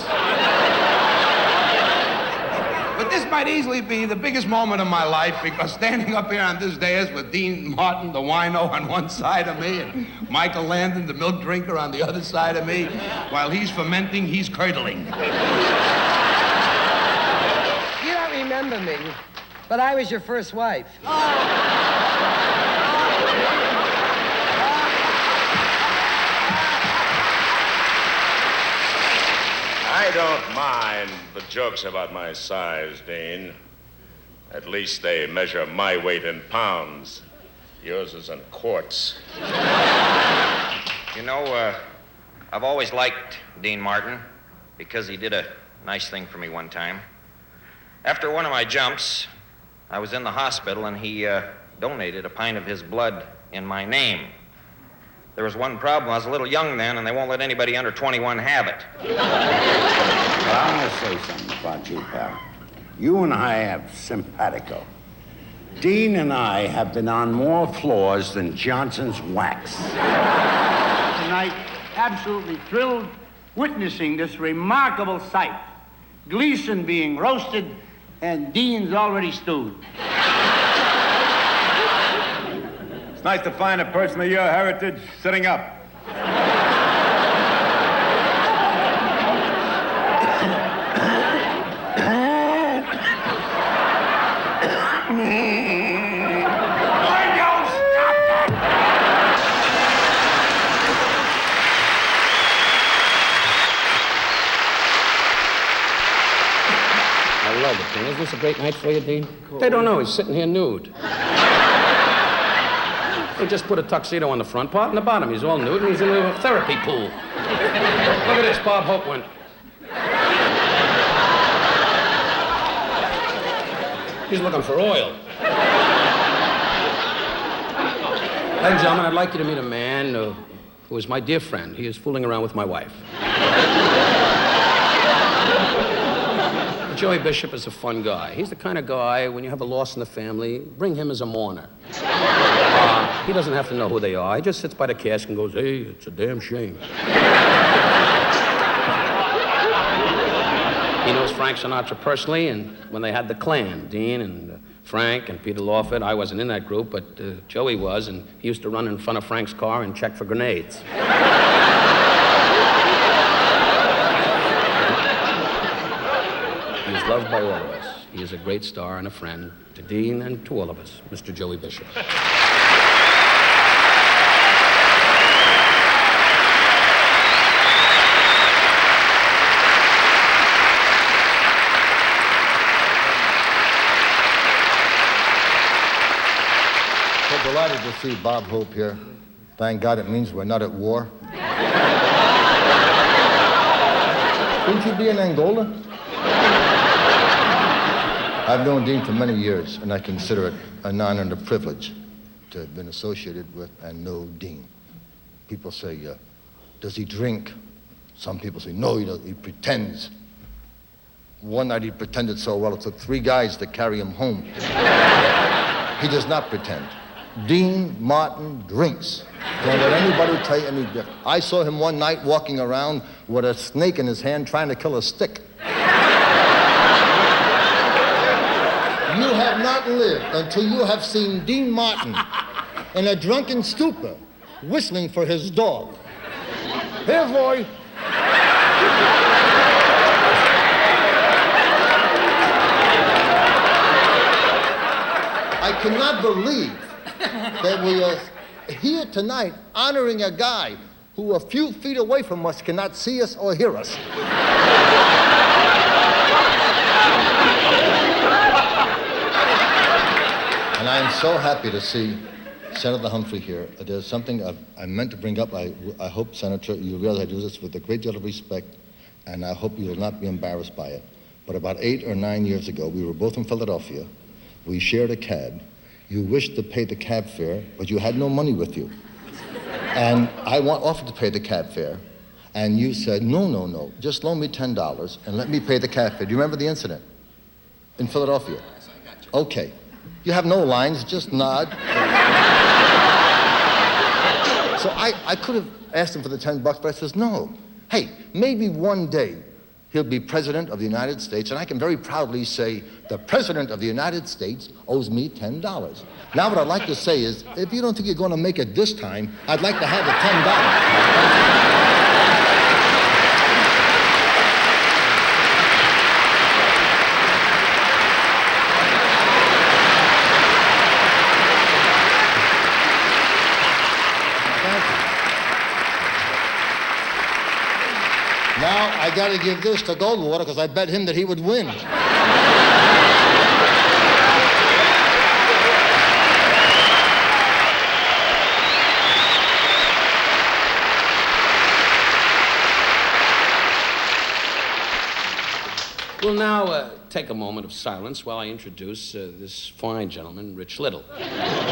But this might easily be the biggest moment of my life because standing up here on this dais with Dean Martin, the wino, on one side of me and Michael Landon, the milk drinker, on the other side of me, while he's fermenting, he's curdling. You don't remember me, but I was your first wife. I don't mind the jokes about my size, Dean. At least they measure my weight in pounds. Yours is in quarts. You know, I've always liked Dean Martin because he did a nice thing for me one time. After one of my jumps, I was in the hospital and he donated a pint of his blood in my name. There was one problem. I was a little young then, and they won't let anybody under 21 have it. But I'm going to say something about you, pal. You and I have simpatico. Dean and I have been on more floors than Johnson's wax. Tonight, absolutely thrilled witnessing this remarkable sight. Gleason being roasted and Dean's already stewed. It's nice to find a person of your heritage sitting up. I love it, Dean. Isn't this a great night for you, Dean? They don't know. He's sitting here nude. They just put a tuxedo on the front part and the bottom. He's all nude and he's in a therapy pool. Look at this. Bob Hope went. He's looking for oil. Ladies and gentlemen, I'd like you to meet a man who is my dear friend. He is fooling around with my wife. Joey Bishop is a fun guy. He's the kind of guy, when you have a loss in the family, bring him as a mourner. He doesn't have to know who they are. He just sits by the casket and goes, hey, it's a damn shame. He knows Frank Sinatra personally, and when they had the Clan, Dean and Frank and Peter Lawford, I wasn't in that group, but Joey was, and he used to run in front of Frank's car and check for grenades. He's loved by all of us. He is a great star and a friend to Dean and to all of us, Mr. Joey Bishop. So delighted to see Bob Hope here. Thank God it means we're not at war. Shouldn't you be in Angola? I've known Dean for many years, and I consider it an honor and a privilege to have been associated with and know Dean. People say, does he drink? Some people say, no, he doesn't. He pretends. One night he pretended so well, it took 3 guys to carry him home. He does not pretend. Dean Martin drinks. Don't let anybody tell you any different. I saw him one night walking around with a snake in his hand trying to kill a stick. You have not lived until you have seen Dean Martin in a drunken stupor whistling for his dog. Here, boy. I cannot believe that we are here tonight honoring a guy who a few feet away from us cannot see us or hear us. And I am so happy to see Senator Humphrey here. There's something I meant to bring up. I hope, Senator, you realize I do this with a great deal of respect, and I hope you will not be embarrassed by it. But about 8 or 9 years ago, we were both in Philadelphia. We shared a cab. You wished to pay the cab fare, but you had no money with you. And I offered to pay the cab fare, and you said, no, just loan me $10 and let me pay the cab fare. Do you remember the incident? In Philadelphia? Yes, I got you. Okay. You have no lines, just nod. So I could have asked him for the $10, but I says, no. Hey, maybe one day he'll be President of the United States, and I can very proudly say the President of the United States owes me $10. Now what I'd like to say is, if you don't think you're going to make it this time, I'd like to have the $10. Now, I got to give this to Goldwater because I bet him that he would win. We'll now take a moment of silence while I introduce this fine gentleman, Rich Little.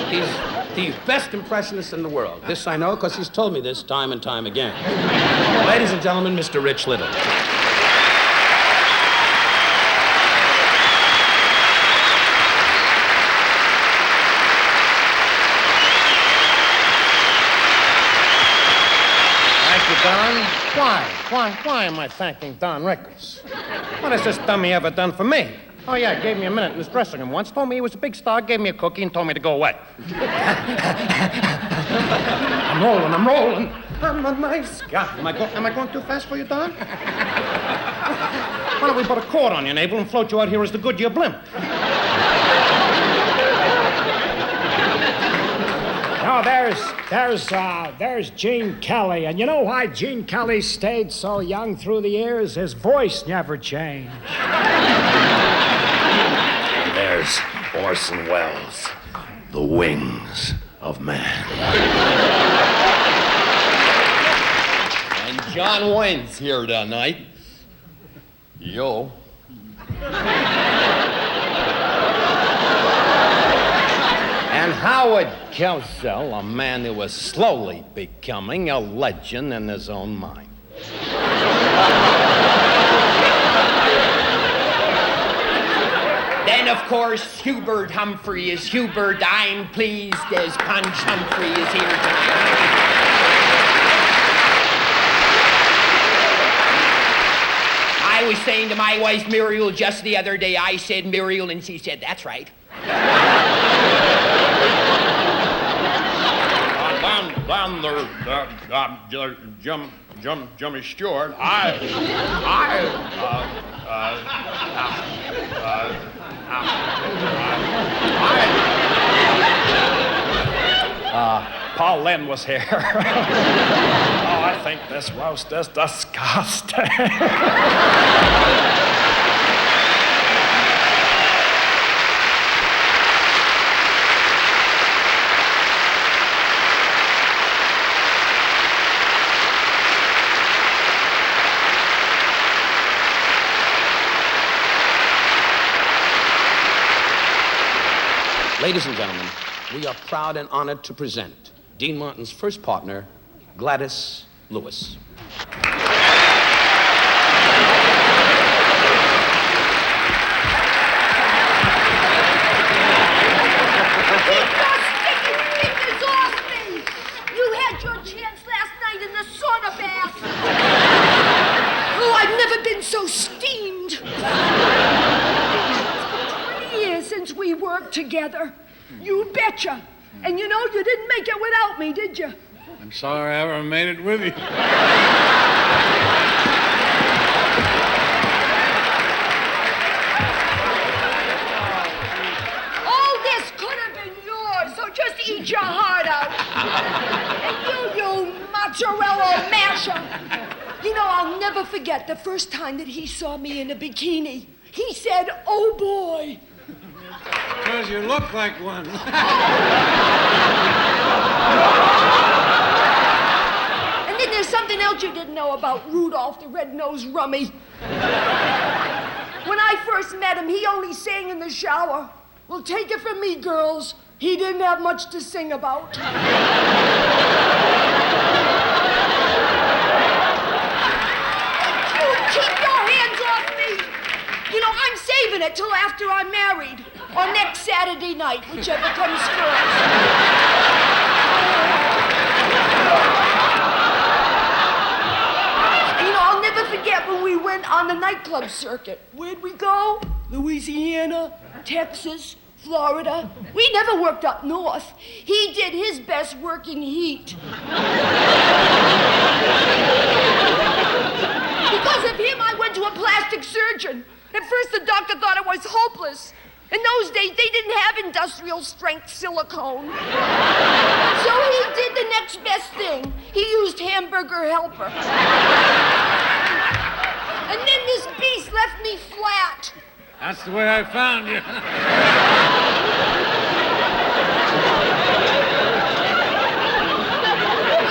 He's the best impressionist in the world. This I know because he's told me this time and time again. Ladies and gentlemen, Mr. Rich Little. Thank you, Don. Why am I thanking Don Rickles? What has this dummy ever done for me? Oh, yeah, gave me a minute in his dressing room once, told me he was a big star, gave me a cookie, and told me to go away. I'm rolling. I'm a nice guy. Am I going too fast for you, Don? Why don't we put a cord on your navel and float you out here as the Goodyear blimp? Oh, there's Gene Kelly. And you know why Gene Kelly stayed so young through the years? His voice never changed. And there's Orson Welles, The Wings of Man. And John Wayne's here tonight. Yo. And Howard Cosell, a man who was slowly becoming a legend in his own mind. Then, of course, Hubert Humphrey is Hubert. I'm pleased as Punch Humphrey is here tonight. I was saying to my wife, Muriel, just the other day, I said Muriel, and she said, that's right. Jimmy Stewart, Paul Lynde was here. Oh, I think this roast is disgusting. Ladies and gentlemen, we are proud and honored to present Dean Martin's first partner, Gladys Lewis. So steamed. It's been 20 years since we worked together. You betcha. And you know, you didn't make it without me, did you? I'm sorry I ever made it with you. All this could have been yours, so just eat your heart out. And you mozzarella masher. You know, I'll never forget the first time that he saw me in a bikini. He said, oh, boy. Because you look like one. And then there's something else you didn't know about Rudolph the Red-Nosed Rummy. When I first met him, he only sang in the shower. Well, take it from me, girls. He didn't have much to sing about. Keep your hands off me. You know, I'm saving it till after I'm married. Or next Saturday night, whichever comes first. You know, I'll never forget when we went on on the nightclub circuit. Where'd we go? Louisiana, Texas, Florida. We never worked up north. He did his best working heat. Because of him, I went to a plastic surgeon. At first, the doctor thought I was hopeless. In those days, they didn't have industrial strength silicone. So he did the next best thing. He used hamburger helper. And then this beast left me flat. That's the way I found you.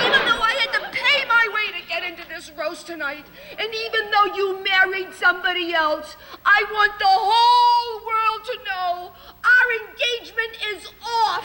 Even though I had to pay my way to get into this roast tonight, and even though you married somebody else, I want the whole world to know our engagement is off.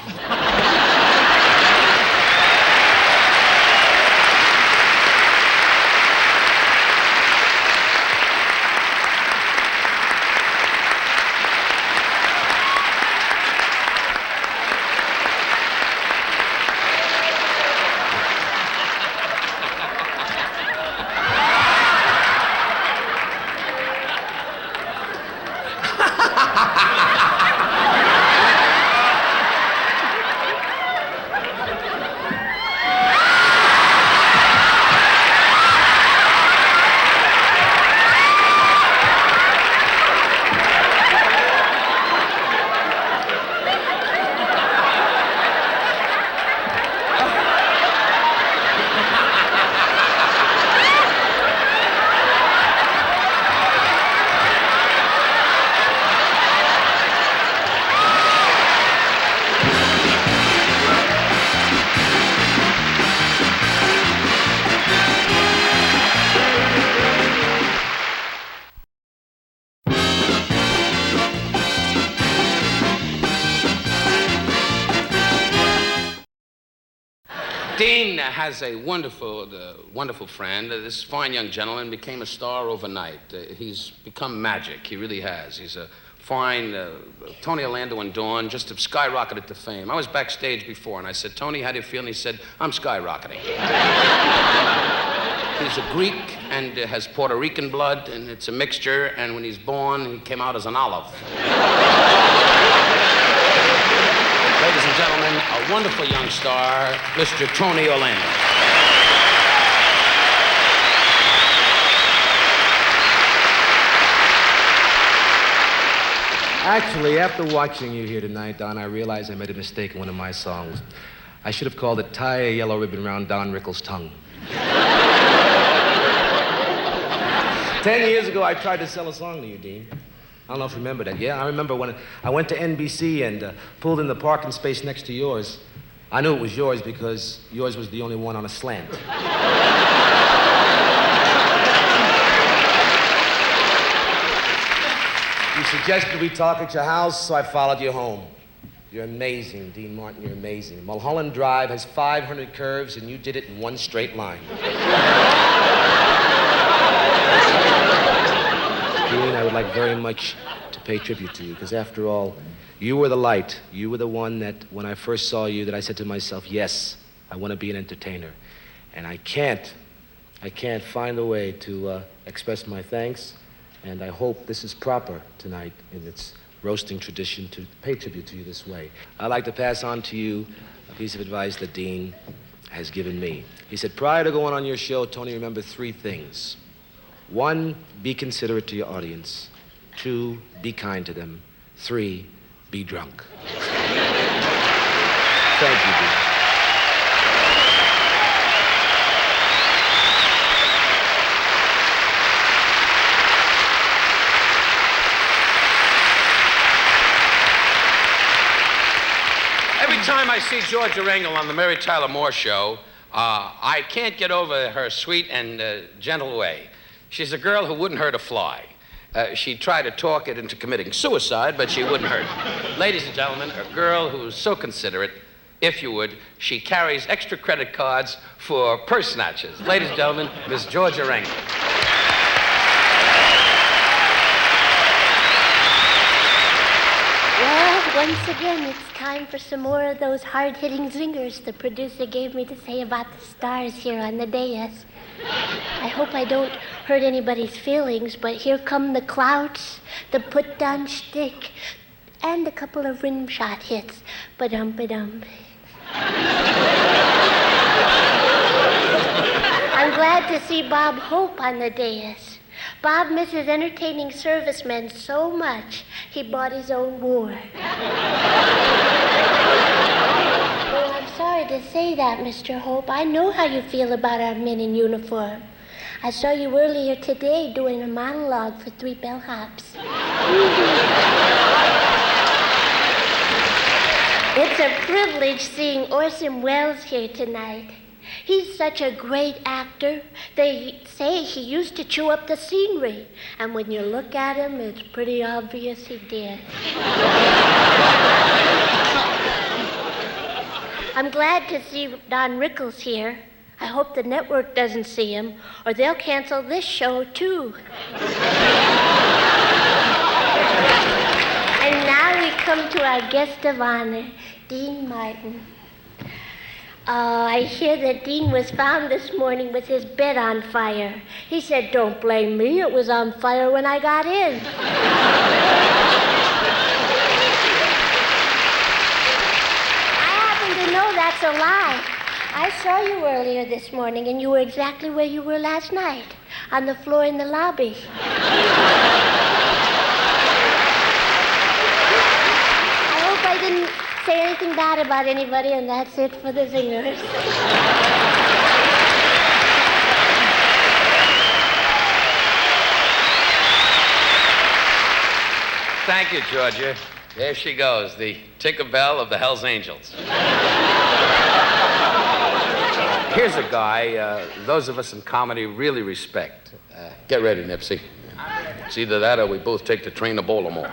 Dean has a wonderful friend. This fine young gentleman became a star overnight. He's become magic. He really has. He's a fine... Tony, Orlando, and Dawn just have skyrocketed to fame. I was backstage before, and I said, Tony, how do you feel? And he said, I'm skyrocketing. He's a Greek and has Puerto Rican blood, and it's a mixture, and when he's born, he came out as an olive. Ladies and gentlemen, a wonderful young star, Mr. Tony Orlando. Actually, after watching you here tonight, Don, I realized I made a mistake in one of my songs. I should have called it Tie a Yellow Ribbon Round Don Rickles' Tongue. 10 years ago, I tried to sell a song to you, Dean. I don't know if you remember that. Yeah, I remember when I went to NBC and pulled in the parking space next to yours. I knew it was yours because yours was the only one on a slant. You suggested we talk at your house, so I followed you home. You're amazing, Dean Martin, you're amazing. Mulholland Drive has 500 curves, and you did it in one straight line. Dean, I would like very much to pay tribute to you, because after all, you were the light. You were the one that, when I first saw you, that I said to myself, yes, I want to be an entertainer. And I can't find a way to express my thanks, and I hope this is proper tonight in its roasting tradition to pay tribute to you this way. I'd like to pass on to you a piece of advice that Dean has given me. He said, prior to going on your show, Tony, remember 3 things. 1, be considerate to your audience. 2, be kind to them. 3, be drunk. Thank you, Dean. Every time I see Georgia Rangel on the Mary Tyler Moore Show, I can't get over her sweet and gentle way. She's a girl who wouldn't hurt a fly. She tried to talk it into committing suicide, but she wouldn't hurt it. Ladies and gentlemen, a girl who's so considerate, if you would, she carries extra credit cards for purse snatches. Ladies and gentlemen, Miss Georgia Rangel. Well, once again, it's time for some more of those hard-hitting zingers the producer gave me to say about the stars here on the dais. I hope I don't hurt anybody's feelings, but here come the clouts, the put-down stick, and a couple of rim shot hits. Ba-dum. I'm glad to see Bob Hope on the dais. Bob misses entertaining servicemen so much, he bought his own war. Oh, I'm sorry to say that, Mr. Hope. I know how you feel about our men in uniform. I saw you earlier today doing a monologue for 3 bellhops. It's a privilege seeing Orson Welles here tonight. He's such a great actor. They say he used to chew up the scenery. And when you look at him, it's pretty obvious he did. I'm glad to see Don Rickles here. I hope the network doesn't see him, or they'll cancel this show, too. And now we come to our guest of honor, Dean Martin. I hear that Dean was found this morning with his bed on fire. He said, "Don't blame me, it was on fire when I got in." I happen to know that's a lie. I saw you earlier this morning, and you were exactly where you were last night, on the floor in the lobby. I hope I didn't say anything bad about anybody, and that's it for the zingers. Thank you, Georgia. There she goes, the Tinkerbell of the Hells Angels. Here's a guy those of us in comedy really respect. Get ready, Nipsey. It's either that or we both take the train to Baltimore.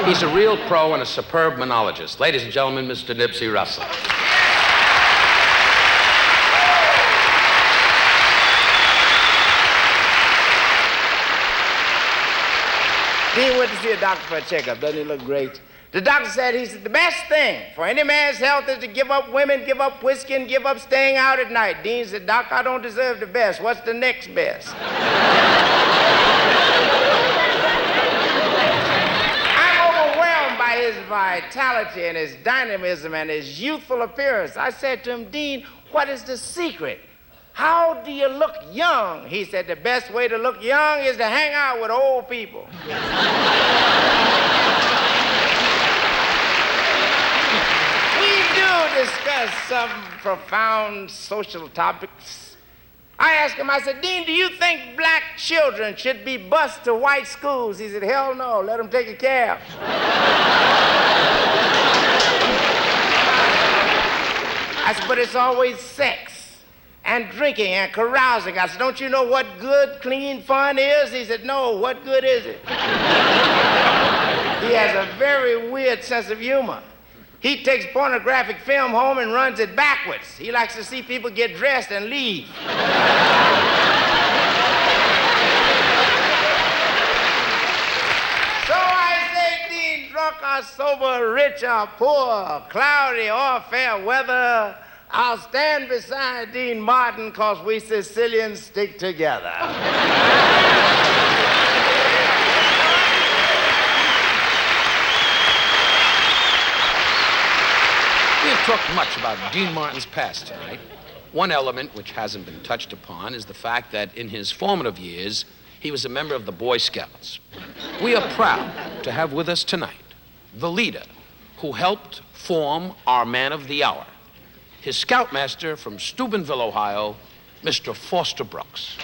He's a real pro and a superb monologist. Ladies and gentlemen, Mr. Nipsey Russell. Dean went to see a doctor for a checkup. Doesn't he look great? The doctor said, he said, the best thing for any man's health is to give up women, give up whiskey, and give up staying out at night. Dean said, "Doc, I don't deserve the best. What's the next best?" By his vitality and his dynamism and his youthful appearance. I said to him, "Dean, what is the secret? How do you look young?" He said, "The best way to look young is to hang out with old people." We do discuss some profound social topics. I asked him, I said, "Dean, do you think black children should be bused to white schools?" He said, "Hell no, let them take a cab." I said, "But it's always sex and drinking and carousing." I said, "Don't you know what good, clean fun is?" He said, "No, what good is it?" He has a very weird sense of humor. He takes pornographic film home and runs it backwards. He likes to see people get dressed and leave. So I say, "Dean, drunk or sober, rich or poor, cloudy or fair weather, I'll stand beside Dean Martin, 'cause we Sicilians stick together." We've talked much about Dean Martin's past tonight. One element which hasn't been touched upon is the fact that in his formative years, he was a member of the Boy Scouts. We are proud to have with us tonight the leader who helped form our man of the hour, his scoutmaster from Steubenville, Ohio, Mr. Foster Brooks.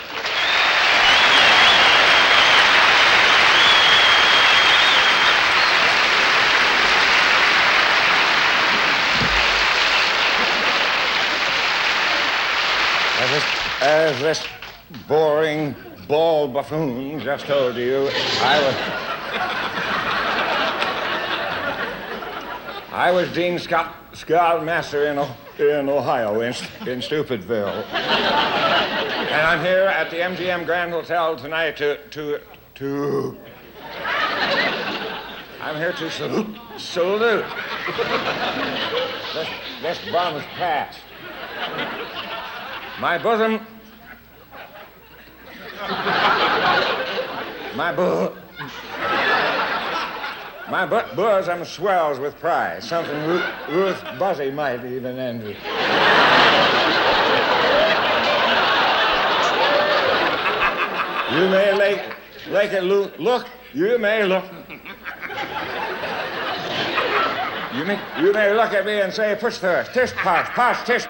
As this boring, bald buffoon just told you, I was Dean Scoutmaster in Ohio, in Stupidville. And I'm here at the MGM Grand Hotel tonight I'm here to salute. This bomb is passed. My bosom. My bosom swells with pride, something Ruth Buzzy might even envy. You may like it look. You may look. You may look at me and say, push third, tish posh, tish.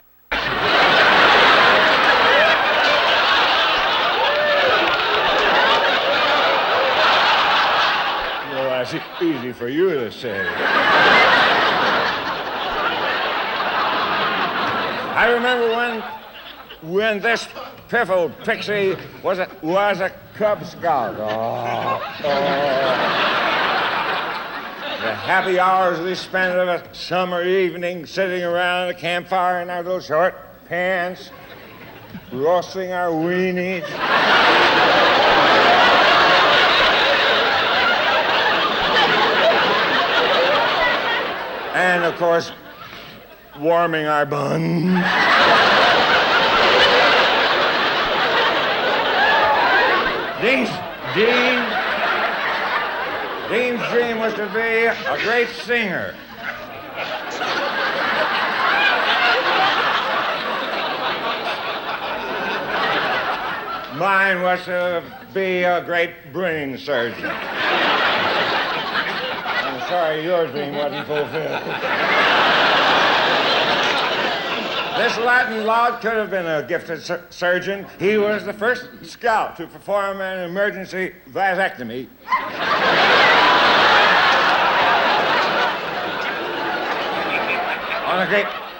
That's easy for you to say. I remember when this piffle pixie was a Cub Scout. The happy hours we spent of a summer evening sitting around a campfire in our little short pants, roasting our weenies. And, of course, warming our buns. Dean's dream was to be a great singer. Mine was to be a great brain surgeon. Sorry, your dream wasn't fulfilled. This Latin lout could have been a gifted surgeon. He was the first scout to perform an emergency vasectomy.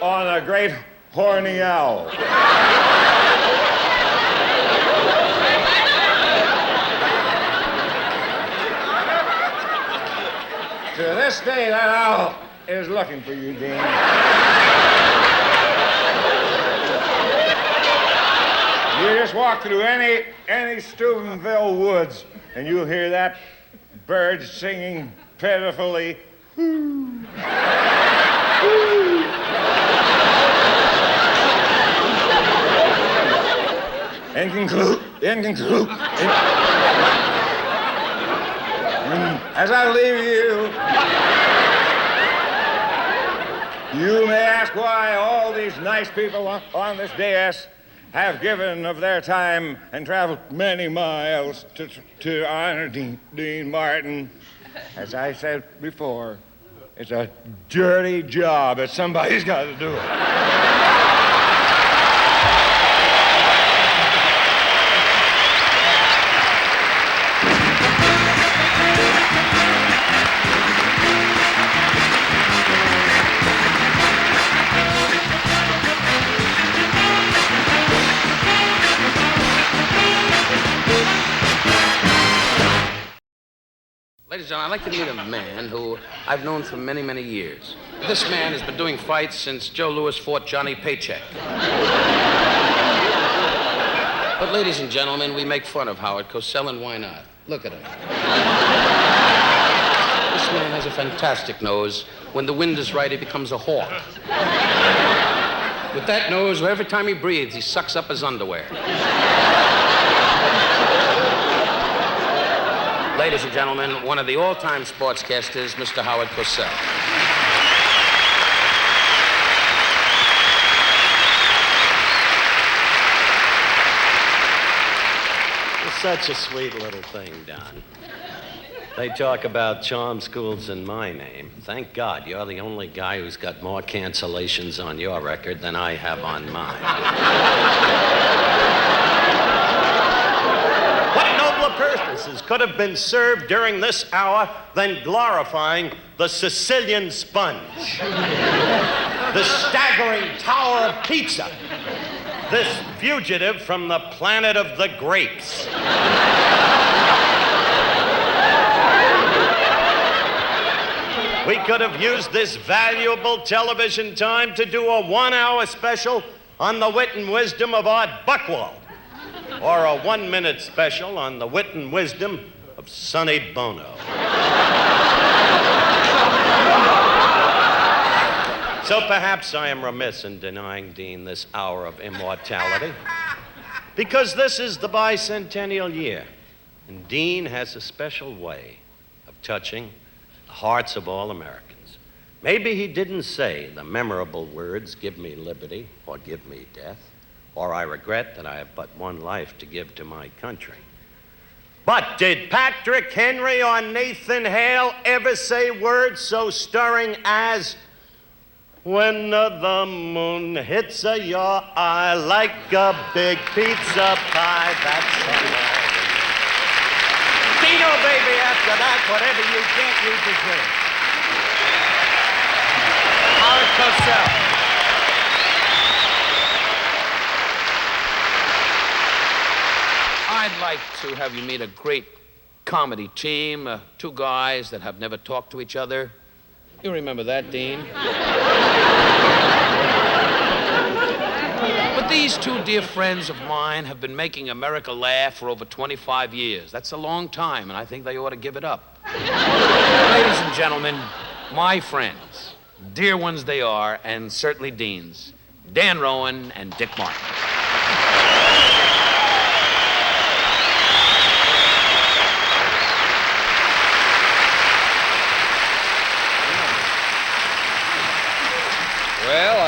on a great horny owl. To this day, that owl is looking for you, Dean. You just walk through any Steubenville woods, and you'll hear that bird singing pitifully. In conclude, as I leave you may ask why all these nice people on this dais have given of their time and traveled many miles to honor Dean Martin. As I said before, it's a dirty job, but somebody's got to do it. Ladies and gentlemen, I'd like to meet a man who I've known for many, many years. This man has been doing fights since Joe Louis fought Johnny Paycheck. But ladies and gentlemen, we make fun of Howard Cosell, and why not? Look at him. This man has a fantastic nose. When the wind is right, he becomes a hawk. With that nose, every time he breathes, he sucks up his underwear. Ladies and gentlemen, one of the all-time sportscasters, Mr. Howard Cosell. You're such a sweet little thing, Don. They talk about charm schools in my name. Thank God you're the only guy who's got more cancellations on your record than I have on mine. Purposes could have been served during this hour than glorifying the Sicilian sponge, the staggering tower of pizza, this fugitive from the planet of the grapes. We could have used this valuable television time to do a 1-hour special on the wit and wisdom of Art Buchwald, or a 1-minute special on the wit and wisdom of Sonny Bono. So perhaps I am remiss in denying Dean this hour of immortality, because this is the bicentennial year, and Dean has a special way of touching the hearts of all Americans. Maybe he didn't say the memorable words, "Give me liberty," or "Give me death," or "I regret that I have but one life to give to my country." But did Patrick Henry or Nathan Hale ever say words so stirring as, "When the moon hits your eye like a big pizza pie"? That's hilarious. Dino, baby, after that, whatever you get, you deserve. Howard Cosell. I'd like to have you meet a great comedy team, two guys that have never talked to each other. You remember that, Dean? But these two dear friends of mine have been making America laugh for over 25 years. That's a long time, and I think they ought to give it up. Ladies and gentlemen, my friends, dear ones they are, and certainly Dean's, Dan Rowan and Dick Martin. Well,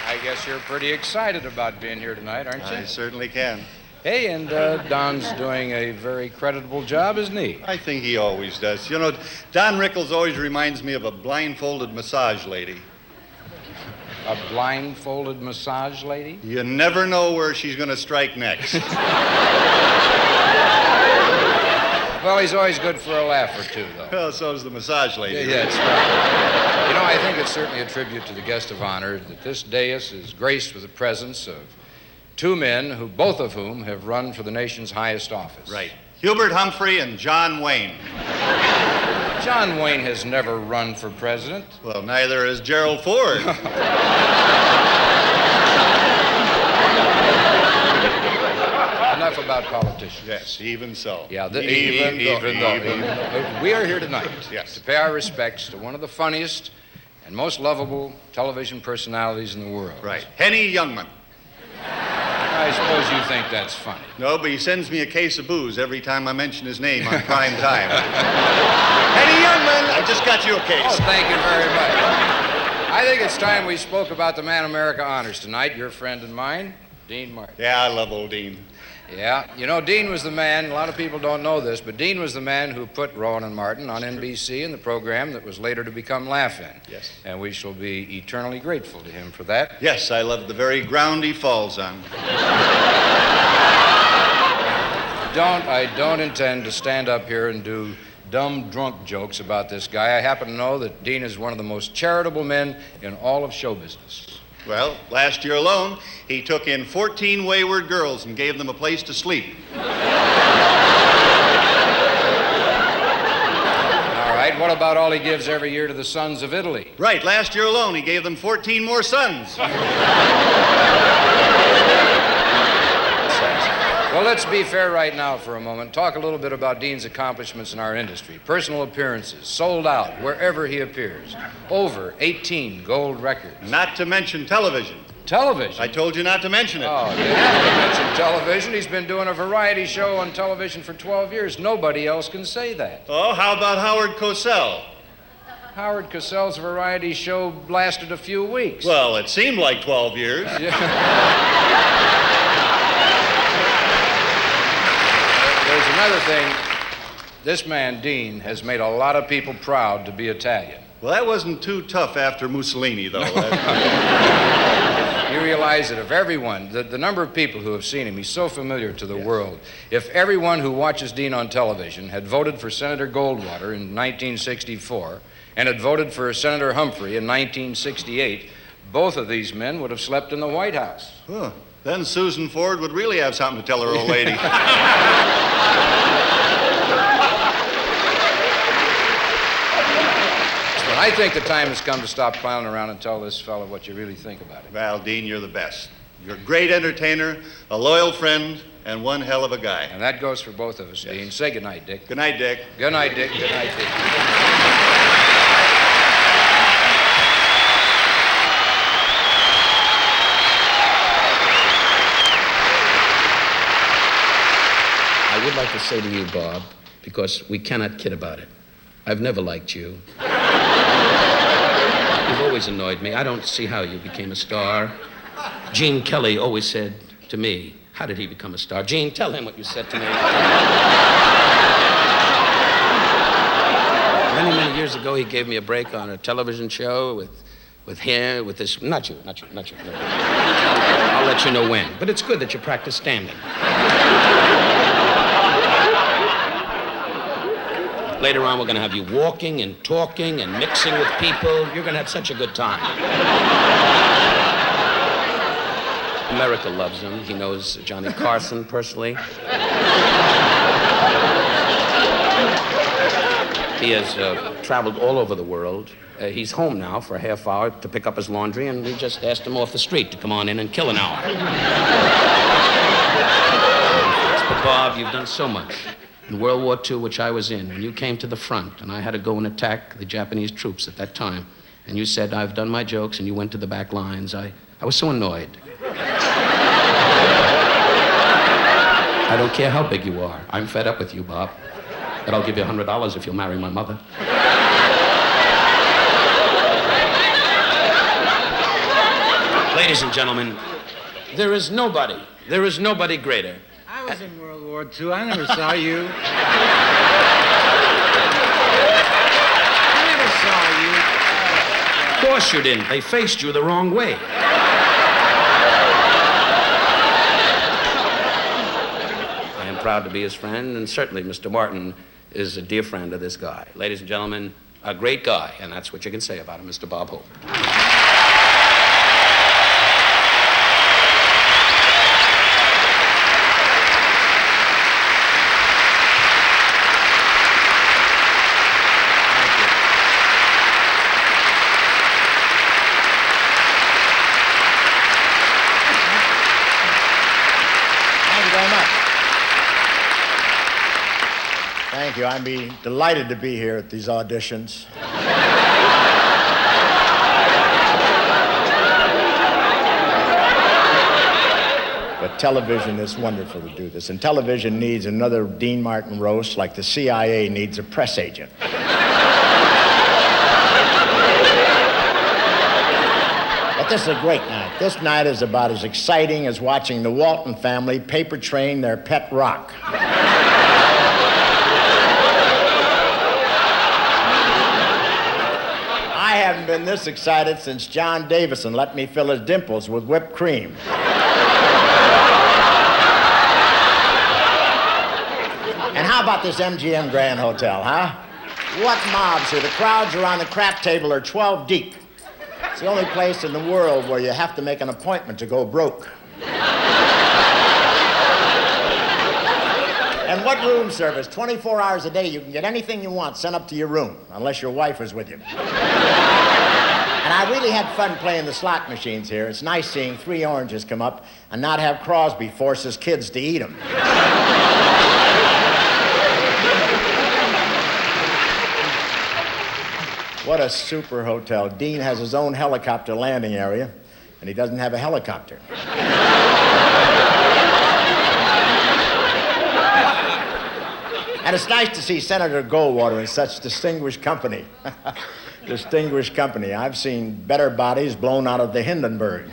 I guess you're pretty excited about being here tonight, aren't you? I certainly can. Hey, and Don's doing a very creditable job, isn't he? I think he always does. You know, Don Rickles always reminds me of a blindfolded massage lady. A blindfolded massage lady? You never know where she's going to strike next. Well, he's always good for a laugh or two, though. Well, so's the massage lady. Yeah, that's right. You know, I think it's certainly a tribute to the guest of honor that this dais is graced with the presence of two men who, both of whom, have run for the nation's highest office. Right. Hubert Humphrey and John Wayne. John Wayne has never run for president. Well, neither has Gerald Ford. Enough about politicians. Yes, even so. Yeah, even though. We are here tonight to pay our respects to one of the funniest and most lovable television personalities in the world. Right. Henny Youngman. I suppose you think that's funny. No, but he sends me a case of booze every time I mention his name on prime time. Henny Youngman, I just got you a case. Oh, thank you very much. I think it's time we spoke about the man America honors tonight, your friend and mine, Dean Martin. Yeah, I love old Dean. Yeah, you know, Dean was the man, a lot of people don't know this, but Dean was the man who put Rowan and Martin on NBC in the program that was later to become Laugh-In. Yes. And we shall be eternally grateful to him for that. Yes, I love the very ground he falls on. I don't intend to stand up here and do dumb, drunk jokes about this guy. I happen to know that Dean is one of the most charitable men in all of show business. Well, last year alone, he took in 14 wayward girls and gave them a place to sleep. All right, what about all he gives every year to the sons of Italy? Right, last year alone, he gave them 14 more sons. Well, let's be fair right now for a moment. Talk a little bit about Dean's accomplishments in our industry. Personal appearances, sold out wherever he appears. Over 18 gold records. Not to mention television. Television? I told you not to mention it. Oh, you have to mention television. He's been doing a variety show on television for 12 years. Nobody else can say that. Oh, how about Howard Cosell? Howard Cosell's variety show lasted a few weeks. Well, it seemed like 12 years. There's another thing. This man, Dean, has made a lot of people proud to be Italian. Well, that wasn't too tough after Mussolini, though. You realize that if everyone, the number of people who have seen him, he's so familiar to the world. If everyone who watches Dean on television had voted for Senator Goldwater in 1964 and had voted for Senator Humphrey in 1968, both of these men would have slept in the White House. Huh. Then Susan Ford would really have something to tell her old lady. I think the time has come to stop clowning around and tell this fellow what you really think about him. Well, Dean, you're the best. You're a great entertainer, a loyal friend, and one hell of a guy. And that goes for both of us, yes. Dean. Say goodnight, Dick. Good night, Dick. Good night, Dick. Good night, Dick. would like to say to you, Bob, because we cannot kid about it. I've never liked you. You've always annoyed me. I don't see how you became a star. Gene Kelly always said to me, how did he become a star? Gene, tell him what you said to me. Many, many years ago, he gave me a break on a television show with him, with this... Not you. No. I'll let you know when. But it's good that you practice standing. Later on, we're going to have you walking and talking and mixing with people. You're going to have such a good time. America loves him. He knows Johnny Carson personally. He has traveled all over the world. He's home now for a half hour to pick up his laundry, and we just asked him off the street to come on in and kill an hour. But Bob, you've done so much. In World War II, which I was in, when you came to the front and I had to go and attack the Japanese troops at that time, and you said, I've done my jokes, and you went to the back lines, I was so annoyed. I don't care how big you are. I'm fed up with you, Bob. But I'll give you $100 if you'll marry my mother. Ladies and gentlemen, there is nobody greater. I was in World War II. I never saw you. I never saw you. Of course you didn't. They faced you the wrong way. I am proud to be his friend, and certainly Mr. Martin is a dear friend of this guy. Ladies and gentlemen, a great guy, and that's what you can say about him, Mr. Bob Hope. Thank you. I'd be delighted to be here at these auditions. But television is wonderful to do this. And television needs another Dean Martin roast like the CIA needs a press agent. But this is a great night. This night is about as exciting as watching the Walton family paper train their pet rock. I haven't been this excited since John Davison let me fill his dimples with whipped cream. And how about this MGM Grand Hotel, huh? What mobs here? The crowds around the crap table are 12 deep. It's the only place in the world where you have to make an appointment to go broke. And what room service? 24 hours a day, you can get anything you want sent up to your room, unless your wife is with you. And I really had fun playing the slot machines here. It's nice seeing 3 oranges come up and not have Crosby force his kids to eat them. What a super hotel. Dean has his own helicopter landing area, and he doesn't have a helicopter. And it's nice to see Senator Goldwater in such distinguished company. Distinguished company. I've seen better bodies blown out of the Hindenburg.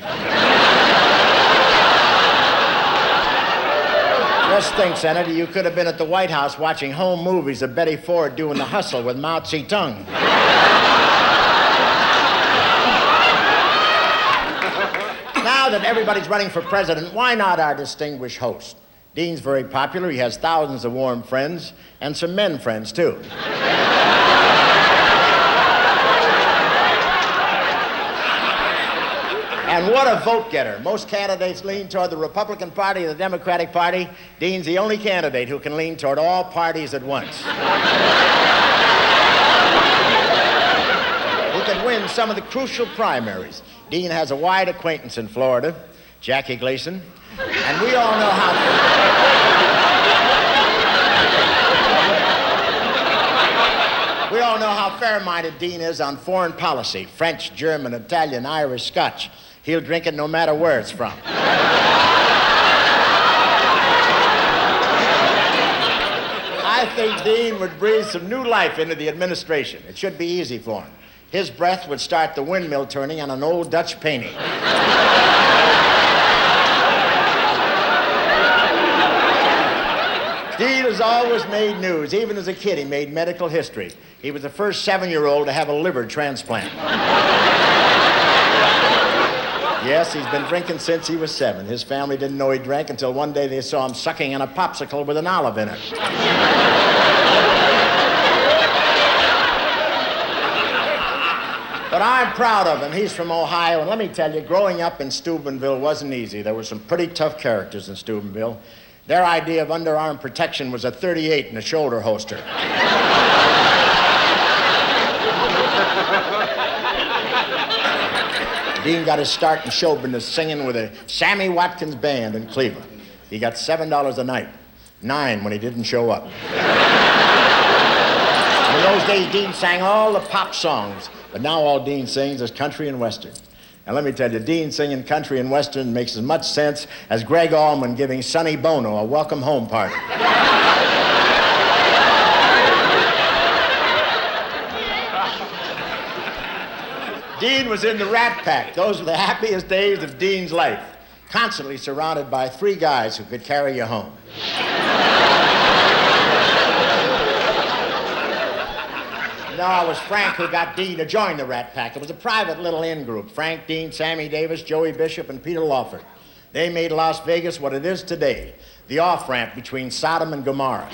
Just think, Senator, you could have been at the White House watching home movies of Betty Ford doing the hustle with Mao Zedong. Now that everybody's running for president, why not our distinguished host? Dean's very popular. He has thousands of warm friends, and some men friends, too. And what a vote getter. Most candidates lean toward the Republican Party or the Democratic Party. Dean's the only candidate who can lean toward all parties at once. He can win some of the crucial primaries. Dean has a wide acquaintance in Florida, Jackie Gleason, and we all know how... We all know how fair-minded Dean is on foreign policy. French, German, Italian, Irish, Scotch. He'll drink it no matter where it's from. I think Dean would breathe some new life into the administration. It should be easy for him. His breath would start the windmill turning on an old Dutch painting. Dean has always made news. Even as a kid, he made medical history. He was the first 7-year-old to have a liver transplant. Yes, he's been drinking since he was 7. His family didn't know he drank until one day they saw him sucking on a popsicle with an olive in it. But I'm proud of him. He's from Ohio, and let me tell you, growing up in Steubenville wasn't easy. There were some pretty tough characters in Steubenville. Their idea of underarm protection was a .38 and a shoulder holster. Dean got his start in show business singing with a Sammy Watkins band in Cleveland. He got $7 a night, 9 when he didn't show up. In those days, Dean sang all the pop songs, but now all Dean sings is country and western. And let me tell you, Dean singing country and western makes as much sense as Greg Allman giving Sonny Bono a welcome home party. Dean was in the Rat Pack. Those were the happiest days of Dean's life, constantly surrounded by 3 guys who could carry you home. No, it was Frank who got Dean to join the Rat Pack. It was a private little in-group. Frank, Dean, Sammy Davis, Joey Bishop, and Peter Lawford. They made Las Vegas what it is today, the off-ramp between Sodom and Gomorrah.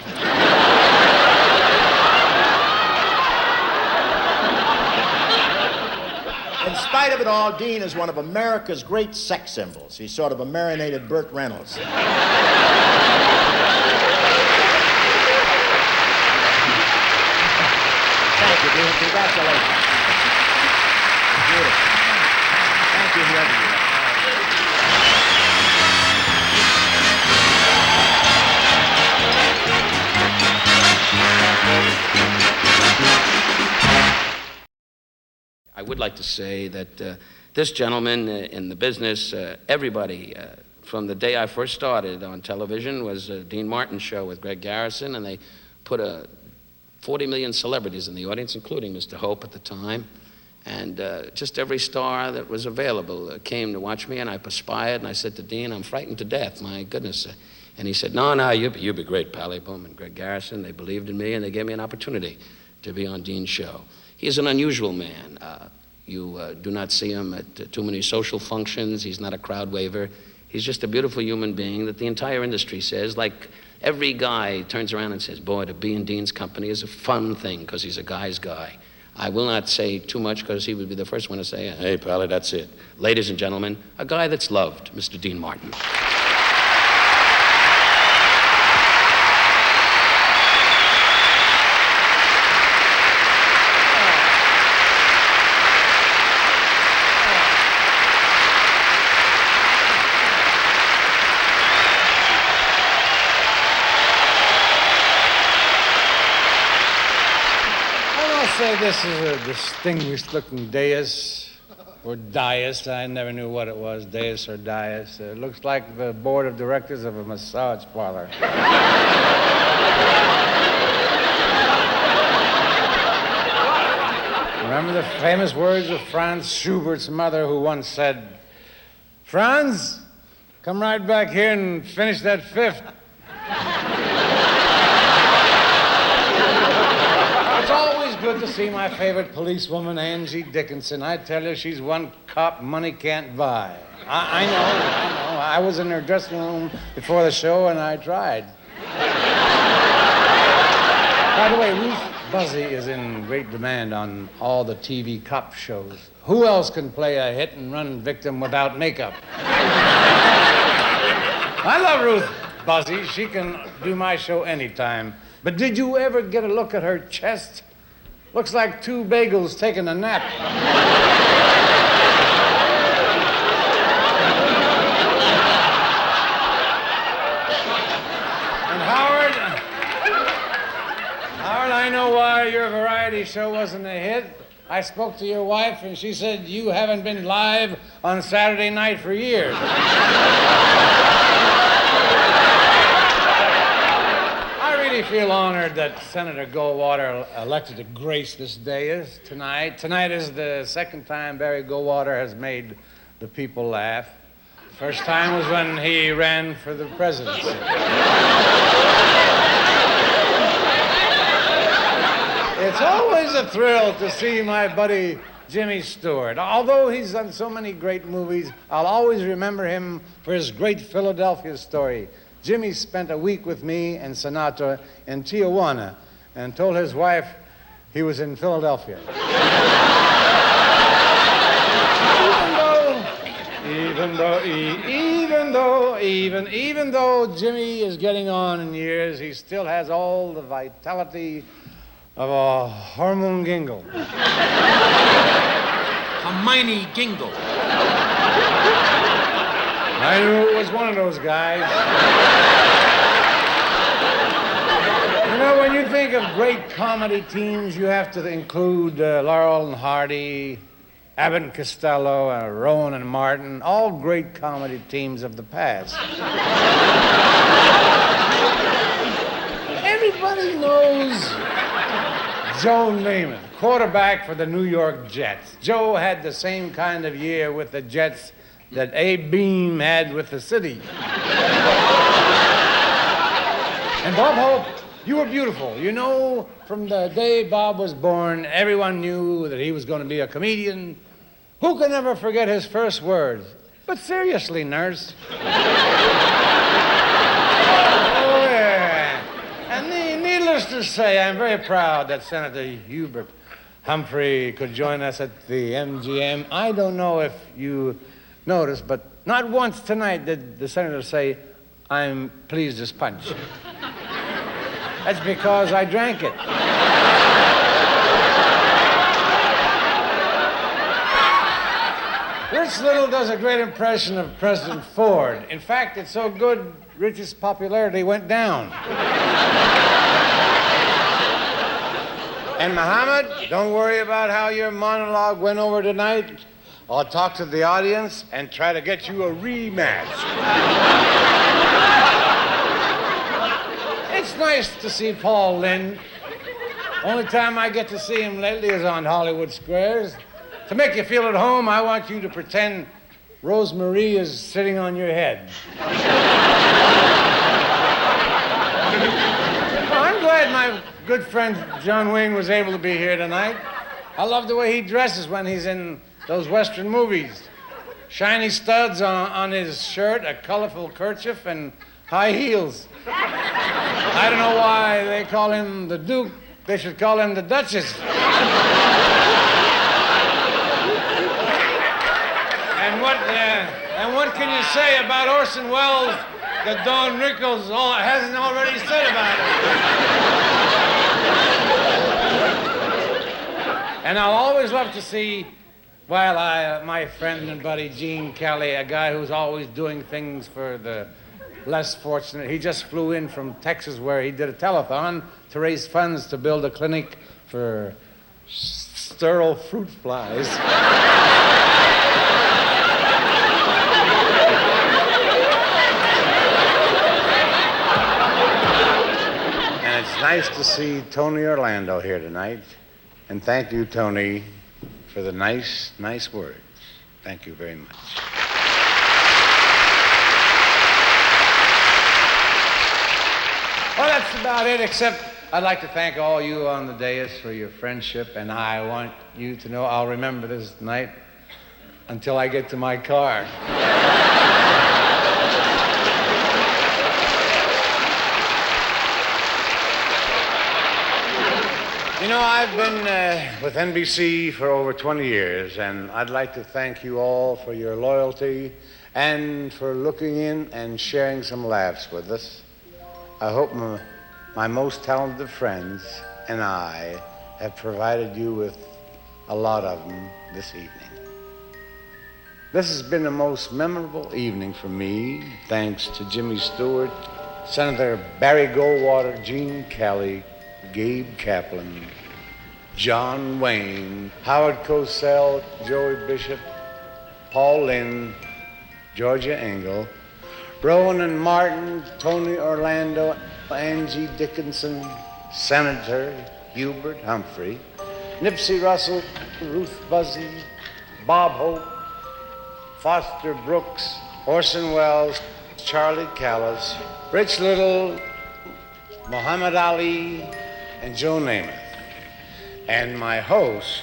In spite of it all, Dean is one of America's great sex symbols. He's sort of a marinated Burt Reynolds. Thank you, Dean. Congratulations. Beautiful. Thank you, whoever you are. I would like to say that this gentleman in the business, everybody, from the day I first started on television was Dean Martin's show with Greg Garrison, and they put 40 million celebrities in the audience, including Mr. Hope at the time. And just every star that was available came to watch me, and I perspired, and I said to Dean, I'm frightened to death, my goodness. And he said, no, you'll be great, Pally. Boom, and Greg Garrison, they believed in me, and they gave me an opportunity to be on Dean's show. He is an unusual man. You do not see him at too many social functions. He's not a crowd waver. He's just a beautiful human being that the entire industry says, like every guy turns around and says, boy, to be in Dean's company is a fun thing because he's a guy's guy. I will not say too much because he would be the first one to say, hey, Pally, that's it. Ladies and gentlemen, a guy that's loved, Mr. Dean Martin. Say this is a distinguished-looking dais, or dais. I never knew what it was, dais or dais. It looks like the board of directors of a massage parlor. Remember the famous words of Franz Schubert's mother, who once said, Franz, come right back here and finish that fifth. It's always good to see my favorite policewoman, Angie Dickinson. I tell you, she's one cop money can't buy. I know. I was in her dressing room before the show, and I tried. By the way, Ruth Buzzy is in great demand on all the TV cop shows. Who else can play a hit-and-run victim without makeup? I love Ruth Buzzy. She can do my show anytime. But did you ever get a look at her chest? Looks like 2 bagels taking a nap. And Howard, I know why your variety show wasn't a hit. I spoke to your wife, and she said you haven't been live on Saturday night for years. I really feel honored that Senator Goldwater elected to grace this dais tonight. Tonight is the second time Barry Goldwater has made the people laugh. The first time was when he ran for the presidency. It's always a thrill to see my buddy Jimmy Stewart. Although he's done so many great movies, I'll always remember him for his great Philadelphia story. Jimmy spent a week with me and Sinatra in Tijuana and told his wife he was in Philadelphia. Even though Jimmy is getting on in years, he still has all the vitality of a hormone gingle. Hermione Gingle. I knew it was one of those guys. You know, when you think of great comedy teams, you have to include Laurel and Hardy, Abbott and Costello, Rowan and Martin, all great comedy teams of the past. Everybody knows Joe Namath, quarterback for the New York Jets. Joe had the same kind of year with the Jets that Abe Beam had with the city. And Bob Hope, you were beautiful. You know, from the day Bob was born, everyone knew that he was going to be a comedian. Who can ever forget his first words? But seriously, nurse. Oh, yeah. And needless to say, I'm very proud that Senator Hubert Humphrey could join us at the MGM. I don't know if you noticed, but not once tonight did the senator say, "I'm pleased as punch." That's because I drank it. Rich Little does a great impression of President Ford. In fact, it's so good, Rich's popularity went down. And Muhammad, don't worry about how your monologue went over tonight. I'll talk to the audience and try to get you a rematch. It's nice to see Paul Lynde. Only time I get to see him lately is on Hollywood Squares. To make you feel at home, I want you to pretend Rosemarie is sitting on your head. I'm glad my good friend John Wayne was able to be here tonight. I love the way he dresses when he's in those Western movies. Shiny studs on his shirt, a colorful kerchief, and high heels. I don't know why they call him the Duke. They should call him the Duchess. And what can you say about Orson Welles that Don Rickles hasn't already said about it? And I'll always love to see, my friend and buddy Gene Kelly, a guy who's always doing things for the less fortunate. He just flew in from Texas where he did a telethon to raise funds to build a clinic for sterile fruit flies. And it's nice to see Tony Orlando here tonight. And thank you, Tony, for the nice words. Thank you very much. Well, that's about it, except I'd like to thank all you on the dais for your friendship, and I want you to know I'll remember this night until I get to my car. You know, I've been with NBC for over 20 years, and I'd like to thank you all for your loyalty and for looking in and sharing some laughs with us. I hope my most talented friends and I have provided you with a lot of them this evening. This has been the most memorable evening for me, thanks to Jimmy Stewart, Senator Barry Goldwater, Gene Kelly, Gabe Kaplan, John Wayne, Howard Cosell, Joey Bishop, Paul Lynde, Georgia Engel, Rowan and Martin, Tony Orlando, Angie Dickinson, Senator Hubert Humphrey, Nipsey Russell, Ruth Buzzy, Bob Hope, Foster Brooks, Orson Welles, Charlie Callis, Rich Little, Muhammad Ali, and Joe Namath. And my host,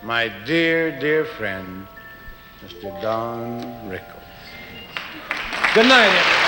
my dear, dear friend, Mr. Don Rickles. Good night, everyone.